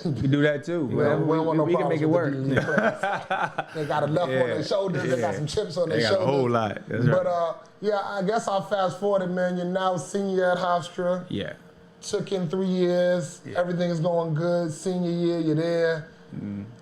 We do that too. We Whatever, don't want no we can problems make it with work. the D-League players. They got enough on their shoulders. They got Yeah. some chips on their They got shoulders. a whole lot. That's right. But yeah, I guess I'll fast forward it, man. You're now senior at Hofstra. Yeah. Took in 3 years. Yeah. Everything is going good. Senior year, you're there.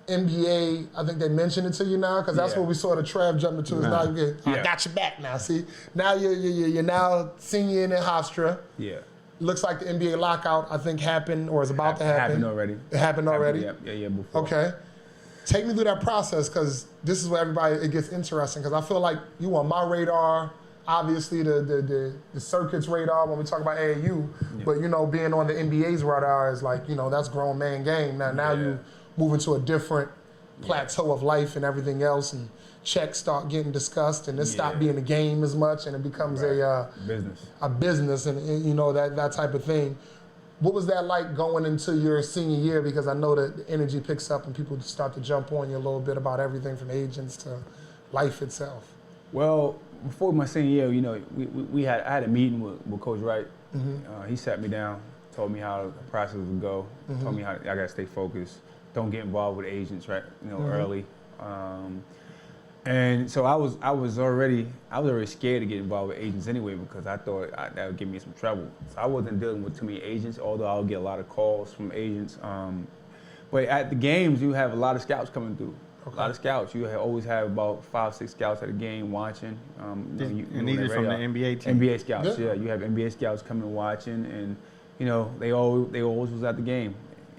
NBA, I think they mentioned it to you now because that's Yeah. what we saw the Trav jump into. Is now you get, I Yeah. got your back now. See, now you're now senior in Hofstra. Yeah. Looks like the NBA lockout, I think, happened or is about to happen. Happened already. It happened already? Yeah, before. Okay. Take me through that process because this is where it gets interesting because I feel like you on my radar, obviously the circuit's radar when we talk about AAU, but being on the NBA's radar is like, that's grown man game. Now you move into a different plateau of life and everything else, and checks start getting discussed, and it stop being a game as much, and it becomes a business, and you know that type of thing. What was that like going into your senior year? Because I know that the energy picks up and people start to jump on you a little bit about everything from agents to life itself. Well, before my senior year, you know, I had a meeting with Coach Wright. He sat me down, told me how the process would go, told me how I got to stay focused, don't get involved with agents, right? You know, early. And so I was already scared to get involved with agents anyway, because I thought that would give me some trouble. So I wasn't dealing with too many agents, although I would get a lot of calls from agents. But at the games, you have a lot of scouts coming through. A lot of scouts. You always have about 5-6 scouts at a game watching. And these are from the NBA team? NBA scouts, yeah. You have NBA scouts coming watching, and you know they always was at the game.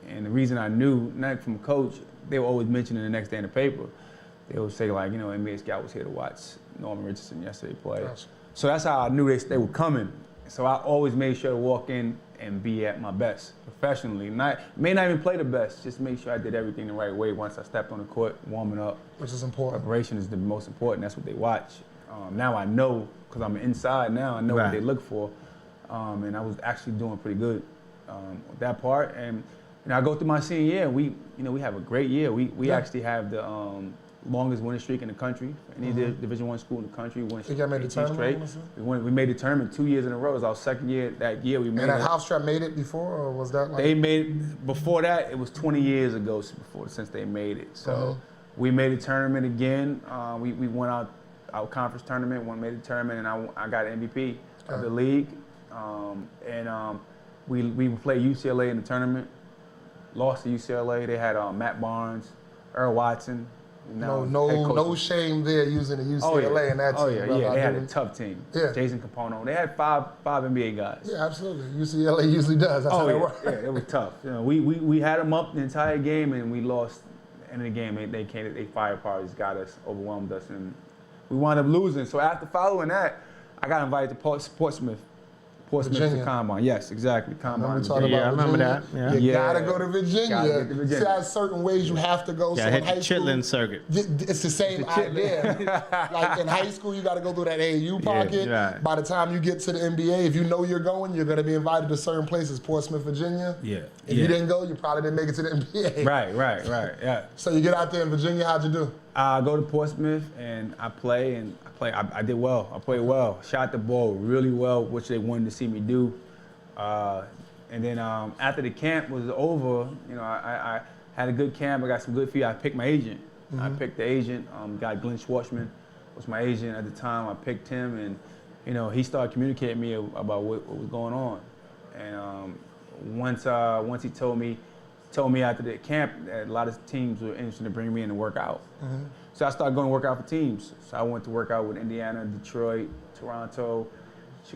And the reason I knew, not from a coach, they were always mentioning the next day in the paper. They would say, like, you know, NBA scout was here to watch Norm Richardson yesterday play. Gotcha. So that's how I knew they were coming. So I always made sure to walk in and be at my best professionally. May not even play the best, just make sure I did everything the right way once I stepped on the court, warming up. Which is important. Preparation is the most important. That's what they watch. Now I know, because I'm inside now, I know what they look for. And I was actually doing pretty good with that part. And you know, I go through my senior year, we have a great year. We actually have the longest winning streak in the country. Any Division I school in the country. We think I made the tournament? We made the tournament 2 years in a row. It was our second year. That year we made it. And House Trap made it before, or was that like? They made it, before that, it was 20 years ago since they made it. So we made the tournament again. We won our conference tournament, made the tournament, and I got MVP of the league. We played UCLA in the tournament. Lost to UCLA. They had Matt Barnes, Earl Watson. No shame there using the UCLA in that team. Yeah, they had a tough team. Yeah. Jason Capono. They had five NBA guys. Yeah, absolutely. UCLA usually does. That's how they work. Yeah, it was tough. You know, we had them up the entire game, and we lost. End of the game, they firepower just got us, overwhelmed us, and we wound up losing. So after following that, I got invited to Portsmouth to Combine. Yes, exactly. Combine. I remember that. Yeah. You gotta go to Virginia. See, there's certain ways you have to go. Yeah, so hit in high the Chitlin circuit. It's the same idea. Like in high school, you gotta go through that AAU pocket. Right. By the time you get to the NBA, if you know you're going, you're gonna be invited to certain places. Portsmouth, Virginia. Yeah. If you didn't go, you probably didn't make it to the NBA. Right. Yeah. So you get out there in Virginia. How'd you do? I go to Portsmouth and I play. I did well. I played well. Shot the ball really well, which they wanted to see me do. And then after the camp was over, you know, I had a good camp. I got some good feedback. I picked my agent. I picked the agent. Guy Glenn Schwartzman was my agent at the time. I picked him, and you know, he started communicating me about what was going on. And once he told me after the camp that a lot of teams were interested in bringing me in to work out. So I started going to work out for teams. So I went to work out with Indiana, Detroit, Toronto,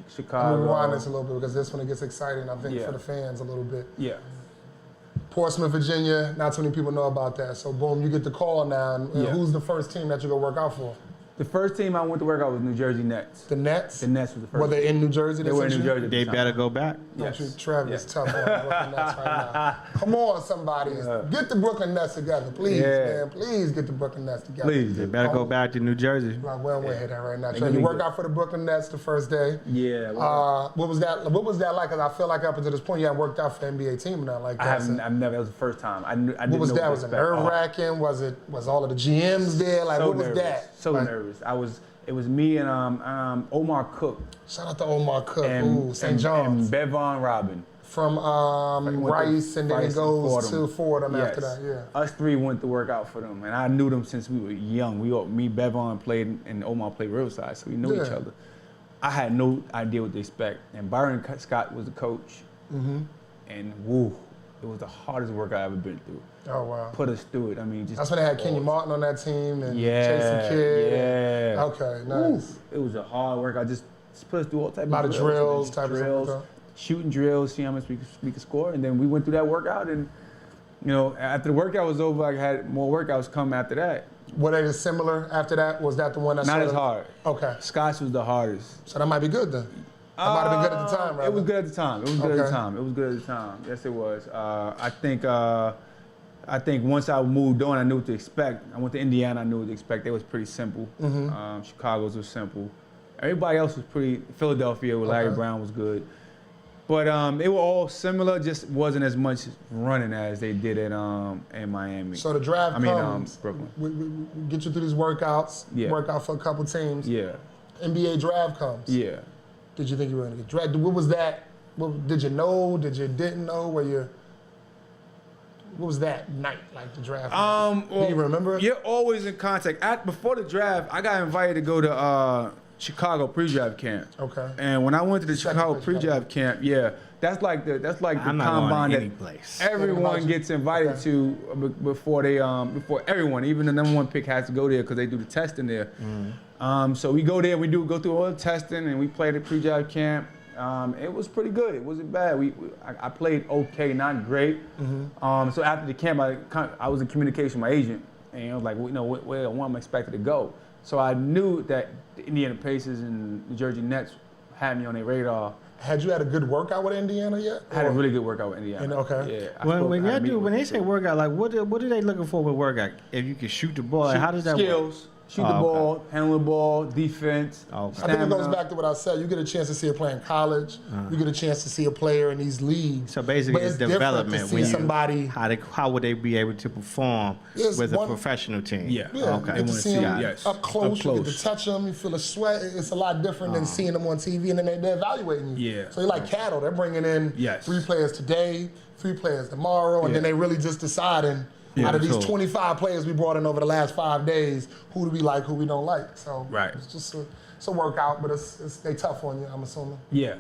Chicago. I'm rewind this a little bit because this one it gets exciting, I think, for the fans a little bit. Yeah. Portsmouth, Virginia, not too many people know about that. So boom, you get the call now. And who's the first team that you go work out for? The first team I went to work out was New Jersey Nets. The Nets? The Nets was the first. Were they in New Jersey? They were in New Jersey. They better go back. Don't you, Travis, tough on the Brooklyn Nets right now. Come on, somebody. Get the Brooklyn Nets together, please, man. Please get the Brooklyn Nets together. Please. They better go back to New Jersey. Like, well, we'll hit that right now. You work out for the Brooklyn Nets the first day. Yeah. What was that like? Because I feel like up until this point, you haven't worked out for the NBA team now like that. I've never. That was the first time. I didn't what was know that? Was it nerve-wracking? Was all of the GMs there? Like, what was that? So nervous. It was me and Omar Cook. Shout out to Omar Cook. St. John's. And Bevon Robin. From Rice, and then it goes to Fordham after that, yeah. Us three went to work out for them, and I knew them since we were young. Me, Bevon played, and Omar played Riverside, so we knew each other. I had no idea what to expect, and Byron Scott was the coach, and woo, it was the hardest work I ever been through. Oh, wow. Put us through it. I mean, just that's when they had Kenny Martin on that team and Jason Kidd. Yeah. Okay, nice. It was a hard work. I just put us through all type of drills. A lot of drills, type of drills, shooting drills, see how much we could score, and then we went through that workout, and you know, after the workout was over, I had more workouts come after that. Were they similar after that? Was that the one that not as hard? Okay. Scotch was the hardest. So that might be good then. That might have been good at the time, right? It was good at the time. It was good at the time. Yes, it was. I think I think once I moved on, I knew what to expect. I went to Indiana, I knew what to expect. They was pretty simple. Chicago's was simple. Everybody else was pretty. Philadelphia with Larry Brown was good. But they were all similar, just wasn't as much running as they did in Miami. So the draft comes. Brooklyn. We get you through these workouts. Yeah. Work out for a couple teams. Yeah. NBA draft comes. Yeah. Did you think you were going to get drafted? What was that? Did you know? Did you didn't know? What was that night like, the draft? Do you remember it? You're always in contact. Before the draft, I got invited to go to Chicago pre-draft camp. Okay. And when I went to the Second Chicago place pre-draft camp, that's like the I'm not combine going any that place. everyone gets invited to before everyone, even the number one pick has to go there because they do the testing there. So we go there, we go through all the testing, and we played at pre-draft camp. It was pretty good. It wasn't bad. I played okay, not great. So after the camp, I was in communication with my agent, and I was like, where I'm expected to go. So I knew that the Indiana Pacers and the Jersey Nets had me on their radar. Had you had a good workout with Indiana yet? I had a really good workout with Indiana. Okay. Yeah. When they say workout, like what are they looking for with workout? If you can shoot the ball, how does that skills, work? Shoot the ball, handle the ball, defense. I think it goes back to what I said. You get a chance to see a player in college. You get a chance to see a player in these leagues. So basically, it's development. To see somebody. How would they be able to perform with a professional team? Yeah. Okay. Get to see them up close. You get to touch them. You feel a sweat. It's a lot different than seeing them on TV, and then they're evaluating you. Yeah. So you're like cattle. They're bringing in 3 players today, 3 players tomorrow, and then they really just deciding. Out of these 25 players we brought in over the last 5 days, who do we like, who we don't like? So it's just a workout, but they tough on you, I'm assuming. Yeah.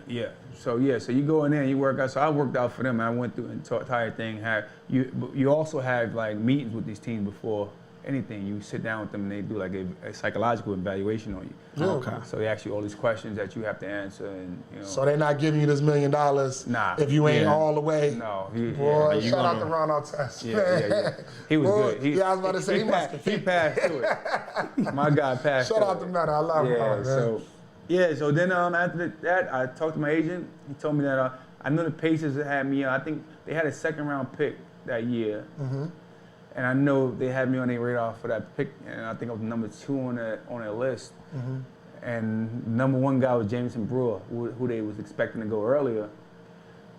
So you go in there and you work out. So I worked out for them, and I went through the entire thing. You also have like meetings with these teams before anything. You sit down with them and they do like a psychological evaluation on you. Yeah. Okay. So they ask you all these questions that you have to answer, and So they're not giving you this $1 million if you ain't all the way. No. Boy, shout out to Ron Artest. Yeah. He was good. I was about to say he passed through it. My guy passed. Shout out to Meta. I love him. So then after that, I talked to my agent. He told me that I know the Pacers had me. I think they had a 2nd round pick that year. And I know they had me on their radar for that pick, and I think I was number 2 on their list. And number 1 guy was Jameson Brewer, who they was expecting to go earlier,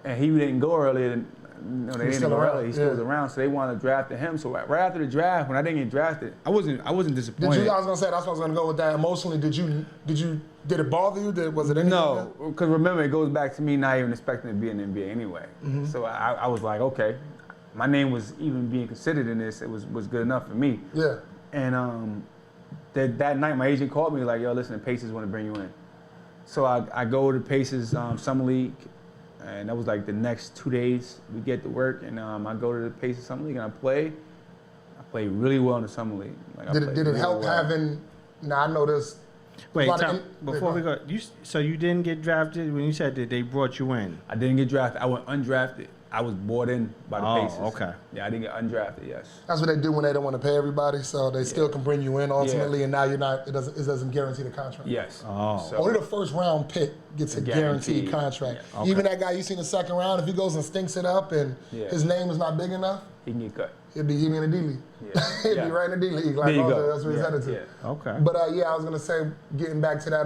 and he didn't go earlier. They didn't go earlier. He still was around, so they wanted to draft him. So right after the draft, when I didn't get drafted, I wasn't disappointed. I was gonna say that's what I was gonna go with that. Emotionally, did it bother you? Was it anything? No, because remember, it goes back to me not even expecting to be in the NBA anyway. So I was like, okay. My name was even being considered in this. It was good enough for me. Yeah. And that night, my agent called me like, yo, listen, the Pacers want to bring you in. So I go to the Pacers Summer League, and that was like the next 2 days. We get to work, and I go to the Pacers Summer League, and I play really well in the Summer League. Like, did it help having? Now I know this. Wait, before we go, so you didn't get drafted when you said that they brought you in? I didn't get drafted. I went undrafted. I was bought in by the Pacers. Okay. Yeah, I didn't get undrafted. Yes. That's what they do when they don't want to pay everybody, so they still can bring you in ultimately, and now you're not. It doesn't guarantee the contract. Yes. Oh. Only the 1st round pick gets a guaranteed contract. Yeah. Okay. Even that guy you see in the 2nd round, if he goes and stinks it up and his name is not big enough, he can get cut. He'd be in the D League. Yeah. He'd be right in the D League. Like, there you go. That's what he's headed to. Yeah. Okay. But I was gonna say, getting back to that,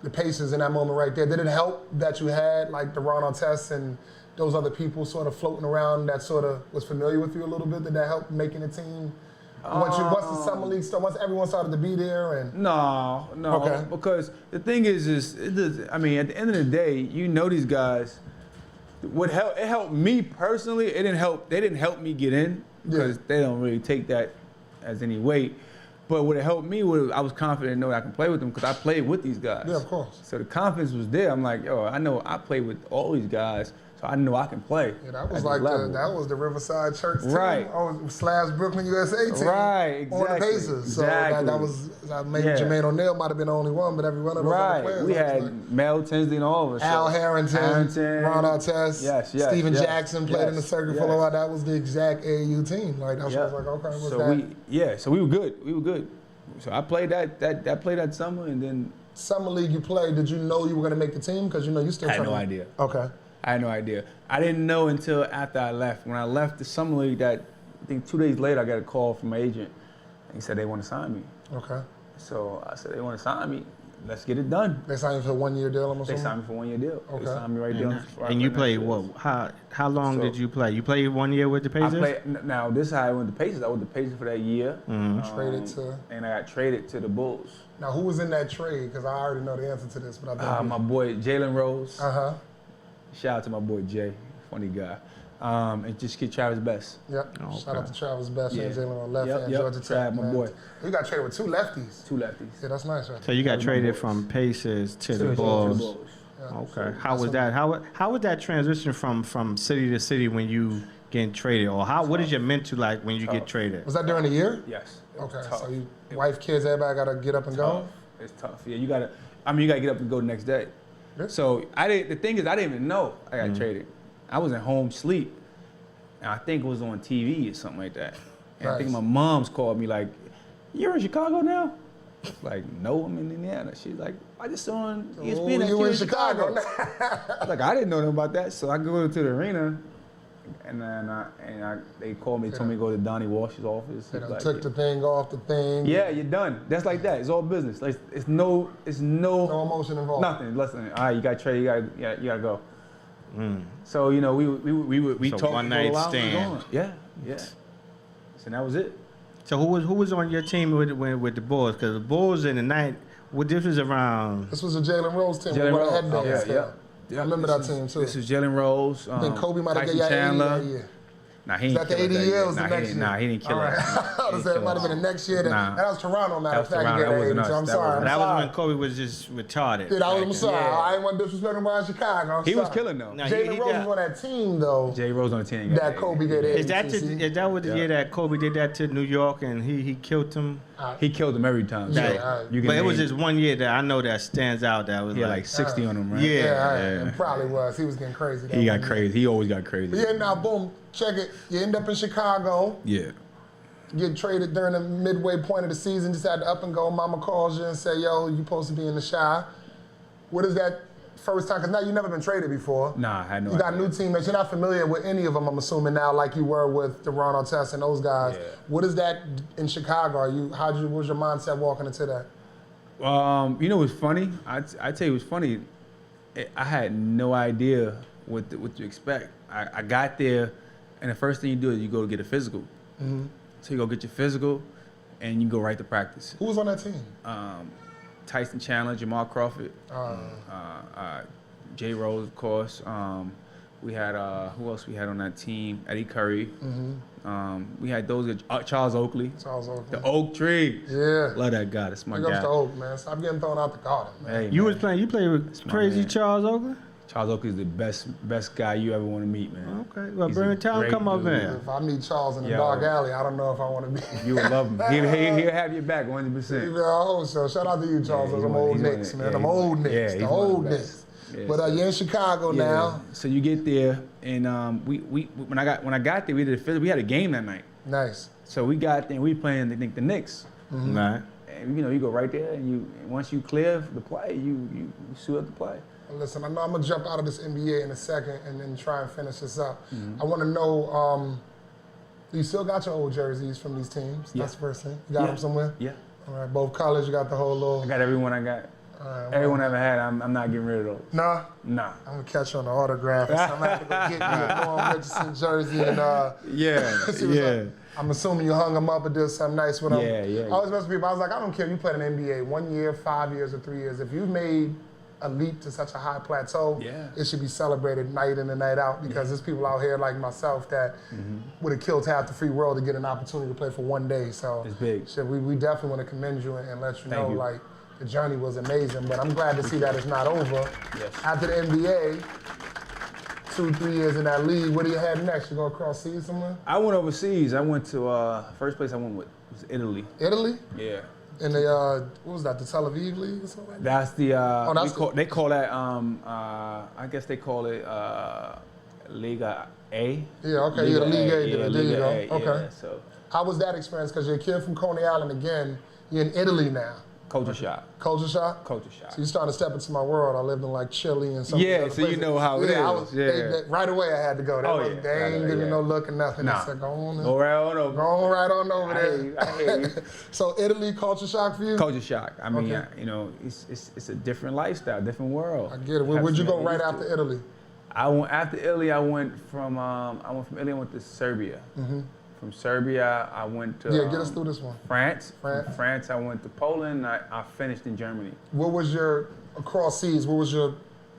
the Pacers in that moment right there. Did it help that you had like the Ron Artest and those other people sort of floating around that sort of was familiar with you a little bit? Did that help making the team? Once the summer league started, once everyone started to be there, and no, okay. Because the thing is at the end of the day, you know these guys. It helped me personally. They didn't help me get in because they don't really take that as any weight. But what it helped me was I was confident to know that I can play with them because I played with these guys. Yeah, of course. So the confidence was there. I'm like, yo, I know I played with all these guys, so I know I can play. Yeah, that was like that was the Riverside Church team. Right. / Brooklyn USA team. Right, exactly. On the Pacers. Exactly. So maybe Jermaine O'Neal might have been the only one, but every one of those other players. We had Mel Tinsley and all of us. Al Harrington, Ron Artest, yes, Steven Jackson played in the circuit for a while. That was the exact AAU team. Like that's what I was like, okay, so we were good. We were good. So I played that summer, and then summer league you played. Did you know you were going to make the team? Because you still. I had no idea. Okay. I had no idea. I didn't know until after I left. When I left the summer league, that I think 2 days later, I got a call from my agent. And he said they want to sign me. Okay. So I said, they want to sign me. Let's get it done. They signed you for a 1 year deal, I'm assuming? They signed me for a 1 year deal. Okay. They signed me right there. And you played what? How long did you play? You played 1 year with the Pacers? Now, this is how I went to Pacers. I went to Pacers for that year. Traded to? And I got traded to the Bulls. Now, who was in that trade? Because I already know the answer to this, but I think My boy, Jalen Rose. Uh-huh. Shout out to my boy, Jay. Funny guy. And just get Travis Best. Yep. Okay. Shout out to Travis Best and Jalen on left Yep, hand, yep. Georgia Tech. Trav, my man. boy. You got traded with 2 lefties. 2 lefties. Yeah, that's nice, right? So you got my traded boys. from Pacers to the To the Bulls. Bulls. Yeah. Okay. How was that? How was that transition from city to city when you getting traded, or what is your mental like when you get traded? Was that during the year? Yes. It was Okay, tough. so you, wife, kids, everybody got to get up and go? It's tough. Yeah, you gotta get up and go the next day. Yeah. So the thing is, I didn't even know I got traded. I was at home sleep, and I think it was on TV or something like that. And I think Nice. my mom's called me like, "You're in Chicago now?" Like, no, I'm in Indiana. She's like, "I just saw on ESPN that you you're in Chicago. Like, I didn't know nothing about that. So I go to the arena, and then they called me, told me to go to Donnie Walsh's office. They He's done like, took the thing off the thing. yeah, you're done. That's like that. It's all business. Like, it's no No emotion involved. nothing. Listen, all right, you got traded. You gotta go. So you know, we So talked one for a night while, stand. Yeah. So that was it. So who was on your team with the Bulls? Because the Bulls in the night, this was around. This was a Jalen Rose team. Jalen with Rose. a headband Yeah, still. yeah. I remember that team too. This is Jalen Rose. I think Kobe might have Tyson got y'all 80 Chandler. that year. Nah, he Is didn't that the kill us 80 that years? The Nah, next year? Nah, he didn't kill All right. us. I was saying it might have been the next year. Nah. That was Toronto, matter of That was fact. Toronto. You That get wasn't 80, us. so I'm That sorry. wasn't That I'm was sorry. when Kobe was just retarded. Yeah, I'm Like, sorry. Yeah. I ain't want to disrespect him by Chicago. I'm He was sorry. killing though. Nah, Jalen he Rose got- was on that team, though, Jay Rose on the team. that Kobe got Is that 80. is that what the year that Kobe did that to New York and he killed him? He killed him every time. Yeah, So all right. you can But it was name- just one year that I know that stands out. That was he had like like 60 on him, right? Yeah. Yeah, it probably was. He was getting crazy. that He got one year. crazy. He always got crazy. But yeah, now, boom, check it. You end up in Chicago. Yeah. Get traded during the midway point of the season, just had to up and go. Mama calls you and say, yo, you supposed to be in the Shy. What is that first time? Because now you've never been traded before. Nah, I had no You got idea. new teammates. You're not familiar with any of them, I'm assuming now, like you were with Deron Artest and those guys. Yeah. What is that in Chicago? What was your mindset walking into that? You know what's funny? I tell you what's funny. I had no idea what to expect. I got there, and the first thing you do is you go get a physical. So you go get your physical, and you go right to practice. Who was on that team? Tyson Chandler, Jamal Crawford, Jay Rose, of course. We had who else we had on that team? Eddie Curry. We had those Charles Oakley, Charles Oakley. the Oak Tree. Yeah. Love that guy. That's my Big ups guy. to Oak, man. Stop getting thrown out the garden, man. Hey, You man. you played with my crazy man. Charles Oakley? Charles Oakley is the best guy you ever want to meet, man. Okay, well, He's bring a it down, great come up dude. man. If I meet Charles in the Yo. dark alley, I don't know if I want to be. You would love him. He'll have your back 100%. So shout out to you, Charles. Yeah, Them he's old one- Knicks, he's man. one- Them yeah, old he's- Knicks. yeah, The he's one of old the Knicks. best. Yeah, But you're in Chicago now. So you get there, and when I got there, we did we had a game that night. Nice. So we got there, and we playing the Knicks. Right. And you go right there, and once you clear the play, you suit up the play. Listen, I know I'm gonna jump out of this NBA in a second and then try and finish this up. Mm-hmm. I want to know, do you still got your old jerseys from these teams? Yeah. That's the first thing. You got them somewhere? Yeah. All right, both colors. You got the whole little. I got everyone I got. All right, Everyone I ever had, I'm not getting rid of those. Nah. Nah. I'm gonna catch you on the autograph. So I'm gonna have to go get me a Norm Richardson jersey and Yeah. see what's up. I'm assuming you hung them up and did something nice with them. Yeah. I always mess with people. I was like, I don't care if you played in the NBA 1 year, 5 years, or 3 years. If you made a leap to such a high plateau, Yeah. it should be celebrated night in and night out because there's people out here like myself that would have killed half the free world to get an opportunity to play for 1 day. So It's big. shit, we definitely want to commend you and let you know you. like the journey was amazing. But I'm glad to see that it's not over. Yes. After the NBA, 2-3 years in that league, what do you have next? You go across seas somewhere? I went overseas. I went to first place I went with was Italy. Italy? Yeah. In the what was that? The Tel Aviv League or something like that? That's the that's they call that I guess they call it Liga A. Yeah, okay, yeah, the League A did it. There you Liga go. A, Okay. Yeah, so How was that experience? Because you're a kid from Coney Island again. You're in Italy now. Culture shock. Culture shock? Culture shock. So you starting to step into my world. I lived in like Chile and some Yeah, other so places. you know how it is. Right away I had to go. They ain't give me no look or nothing. Nah. I said, go on right on over. Right on over there. I hear you. So Italy, culture shock for you? Culture shock. I mean, Okay. it's a different lifestyle, different world. I get it. Where'd you go right after Italy? After Italy, I went from Italy, I went to Serbia. From Serbia, I went to Yeah, get us through this one. France. France. From France, I went to Poland. I finished in Germany. What was your, across seas, what was your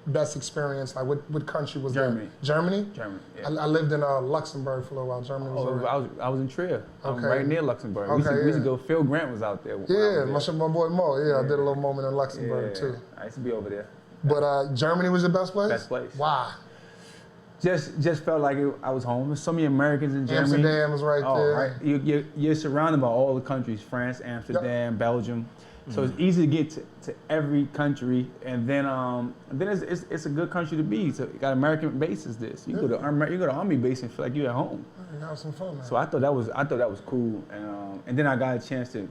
best experience? Like what country was Germany. that? Germany? Germany. Yeah. I lived in Luxembourg for a little while. Germany was alright. I was in Trier. I'm Okay. right near Luxembourg. Okay, we used to go. Phil Grant was out there. Yeah, my boy Mo. Yeah, I did a little moment in Luxembourg too. I used to be over there. But Germany was your best place? Best place. Why? Just felt like I was home. There's so many Americans in Germany. Amsterdam was right there. Right. You're surrounded by all the countries: France, Amsterdam, Belgium. So it's easy to get to every country, and then it's a good country to be. So you got American bases. You go to Army base and feel like you're at home. You have some fun, man. So I thought that was cool, and then I got a chance to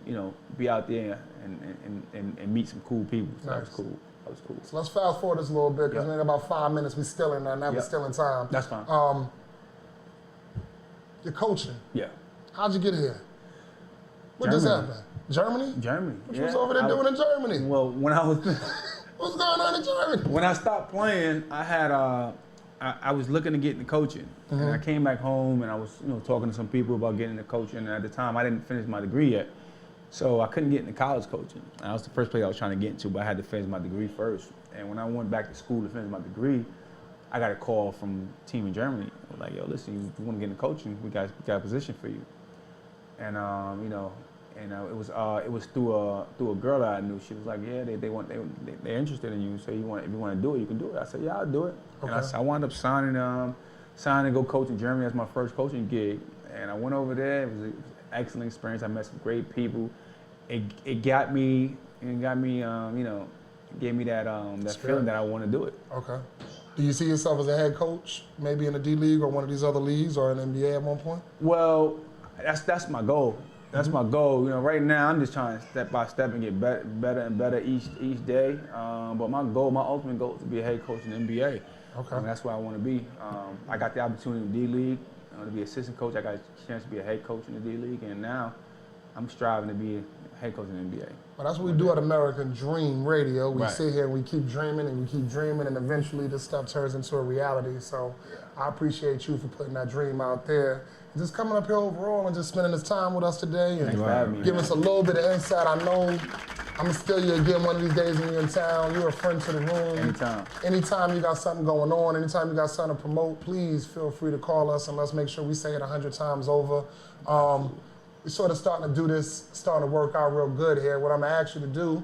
be out there and meet some cool people. So that was cool. That was cool. So let's fast forward this a little bit, because in about 5 minutes, we're still in there, now we're still in time. That's fine. Your coaching. Yeah. How'd you get here? What just happened? Germany? Germany. What you was over there doing in Germany? Well, when I was What's going on in Germany? when I stopped playing, I had I was looking to get into coaching, and I came back home and I was talking to some people about getting into coaching. And at the time, I didn't finish my degree yet, so I couldn't get into college coaching. And that was the first place I was trying to get into, but I had to finish my degree first. And when I went back to school to finish my degree, I got a call from a team in Germany. They were like, "Yo, listen, you want to get into coaching? We got a position for you." And it was through a girl that I knew. She was like, "Yeah, they're interested in you. So if you want to do it, you can do it." I said, "Yeah, I'll do it." Okay. And I wound up signing to go coach in Germany as my first coaching gig. And I went over there. It was an excellent experience. I met some great people. It got me, gave me that feeling that I want to do it. Okay. Do you see yourself as a head coach, maybe in the D League or one of these other leagues or in the NBA at one point? Well, that's my goal. That's my goal. Right now I'm just trying to step by step and get better and better each day. But my ultimate goal is to be a head coach in the NBA. Okay. That's where I want to be. I got the opportunity in the D League to be assistant coach. I got a chance to be a head coach in the D League, and now I'm striving to be a head coach in the NBA. Well, that's what we do at American Dream Radio. We Right. sit here and we keep dreaming and we keep dreaming, and eventually this stuff turns into a reality. So I appreciate you for putting that dream out there. And just coming up here overall and just spending this time with us today and Thanks for having me, giving man. us a little bit of insight. I know I'm gonna steal you again one of these days when you're in town. You're a friend to the room. Anytime. Anytime you got something going on, anytime you got something to promote, please feel free to call us, and let's make sure we say it 100 times over. We're sort of starting to do this, starting to work out real good here. What I'm gonna ask you to do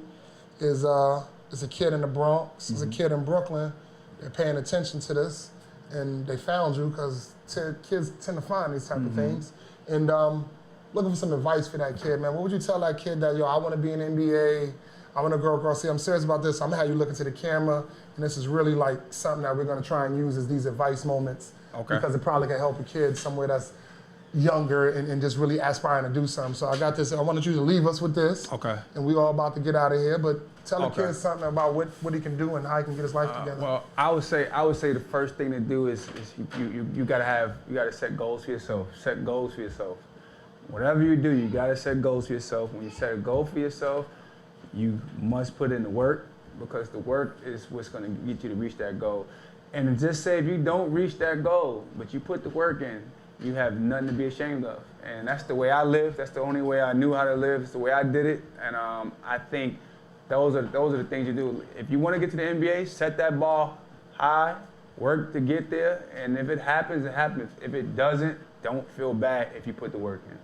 is a kid in the Bronx, is a kid in Brooklyn. They're paying attention to this, and they found you because kids tend to find these type of things. And looking for some advice for that kid, man. What would you tell that kid that, I want to be in the NBA, I want to go across here, I'm serious about this, I'm gonna have you look into the camera, and this is really like something that we're gonna try and use as these advice moments. Okay. Because it probably can help a kid somewhere that's younger and just really aspiring to do something. So I got this, I wanted you to leave us with this. Okay. And we all about to get out of here, but tell Okay. the kid something about what he can do and how he can get his life together. Well, I would say the first thing to do is you gotta set goals for yourself. Set goals for yourself. Whatever you do, you gotta set goals for yourself. When you set a goal for yourself, you must put in the work, because the work is what's gonna get you to reach that goal. And just say if you don't reach that goal, but you put the work in, you have nothing to be ashamed of. And that's the way I live. That's the only way I knew how to live. It's the way I did it. And I think those are the things you do. If you want to get to the NBA, set that ball high, work to get there, and if it happens, it happens. If it doesn't, don't feel bad if you put the work in.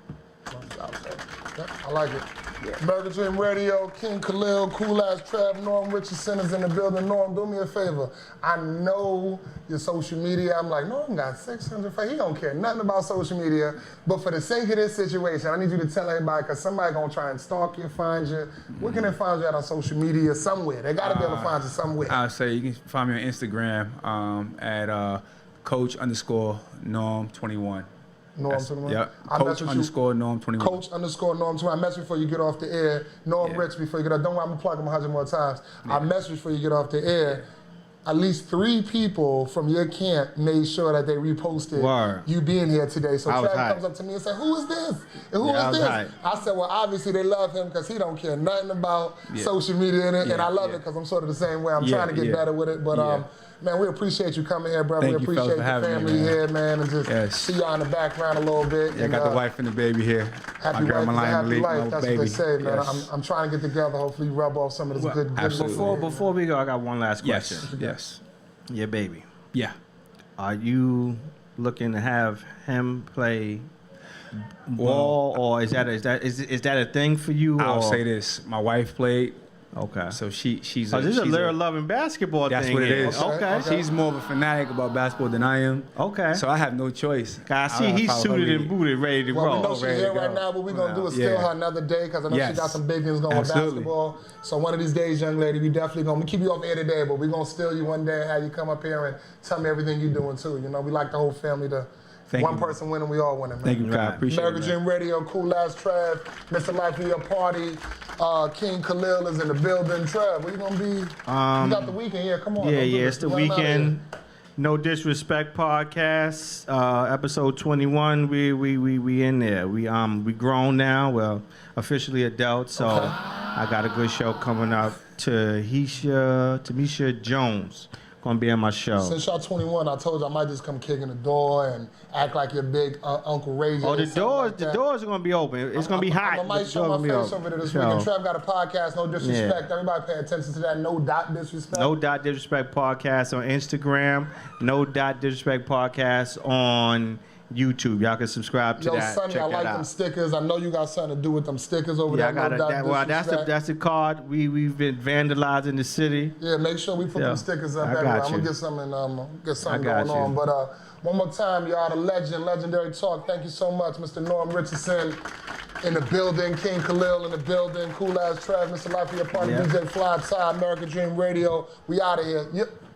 That's what I would say. Yeah, I like it. Yeah. American Dream Radio, King Khalil, Cool Ass Trav, Norm Richardson is in the building. Norm, do me a favor. I know your social media. I'm like, Norm got 600 fans. He don't care nothing about social media. But for the sake of this situation, I need you to tell everybody, because somebody gonna try and stalk you, find you. Where can they find you at on social media? Somewhere. They gotta be able to find you somewhere. I'll say you can find me on Instagram at Coach_Norm21. Norm 21. Yeah. I Coach mess with underscore Norm 21. Coach underscore Norm 21. I mess before you get off the air. Norm Rich before you get off. Don't worry, I'm gonna plug him 100 more times. I mess before you get off the air. At least 3 people from your camp made sure that they reposted you being here today. So Trav comes up to me and said, "Who is this? And who is this?" I said, "Well, obviously they love him because he don't care nothing about social media and I love it because I'm sort of the same way. I'm trying to get better with it, but man, we appreciate you coming here, brother. Thank we you, appreciate fellas, the for having family me, man. here, man, and just see y'all in the background a little bit. Yeah, I got the wife and the baby here. Happy my wife, happy life. That's baby. what they say, man. Yes. I'm trying to get together. Hopefully, rub off some of this good. Before we go, I got one last question. Yes. Your baby. Yeah. Are you looking to have him play ball, or is that a thing for you? I'll say this: my wife played. Okay. So she's. This is a Lyra loving basketball that's thing. That's what it is. Okay. She's more of a fanatic about basketball than I am. Okay. So I have no choice. I see he's suited and booted, ready to well, roll. we know she's here right now. What we're going to do is steal her another day because I know she got some big things going with basketball. So one of these days, young lady, we definitely going to keep you off air today, but we're going to steal you one day and have you come up here and tell me everything you're doing too. You know, we like the whole family to... One person winning, we all winning, man. Thank you, Kyle. Appreciate American it, Dream Radio, Cool Ass Trav, Mr. Life of Your Party, King Khalil is in the building. Trav, where you gonna be? You got the weekend, yeah, come on. Yeah, it's the weekend. No Disrespect podcast, episode 21. We in there. We grown now. Well, officially adults. So I got a good show coming up. Tamisha Jones gonna be on my show. Since y'all 21, I told you I might just come kicking the door and act like your big Uncle Ray J. Oh, the doors are gonna be open. It's gonna be hot. I might show my face over there this weekend. Trev got a podcast, No Disrespect. Everybody pay attention to that. No Disrespect. No Disrespect podcast on Instagram. No Disrespect podcast on YouTube. Y'all can subscribe to that. Sonny, check I that like out. them stickers. I know you got something to do with them stickers over there. I got that's the card. We've been vandalizing the city. Yeah, make sure we put them stickers up everywhere. I'm gonna get something going on. But one more time, y'all, the legendary talk. Thank you so much, Mr. Norm Richardson in the building, King Khalil in the building, Cool Ass Trav, Mr. Life of Your Party, DJ Fly Tie, American Dream Radio. We out of here. Yep.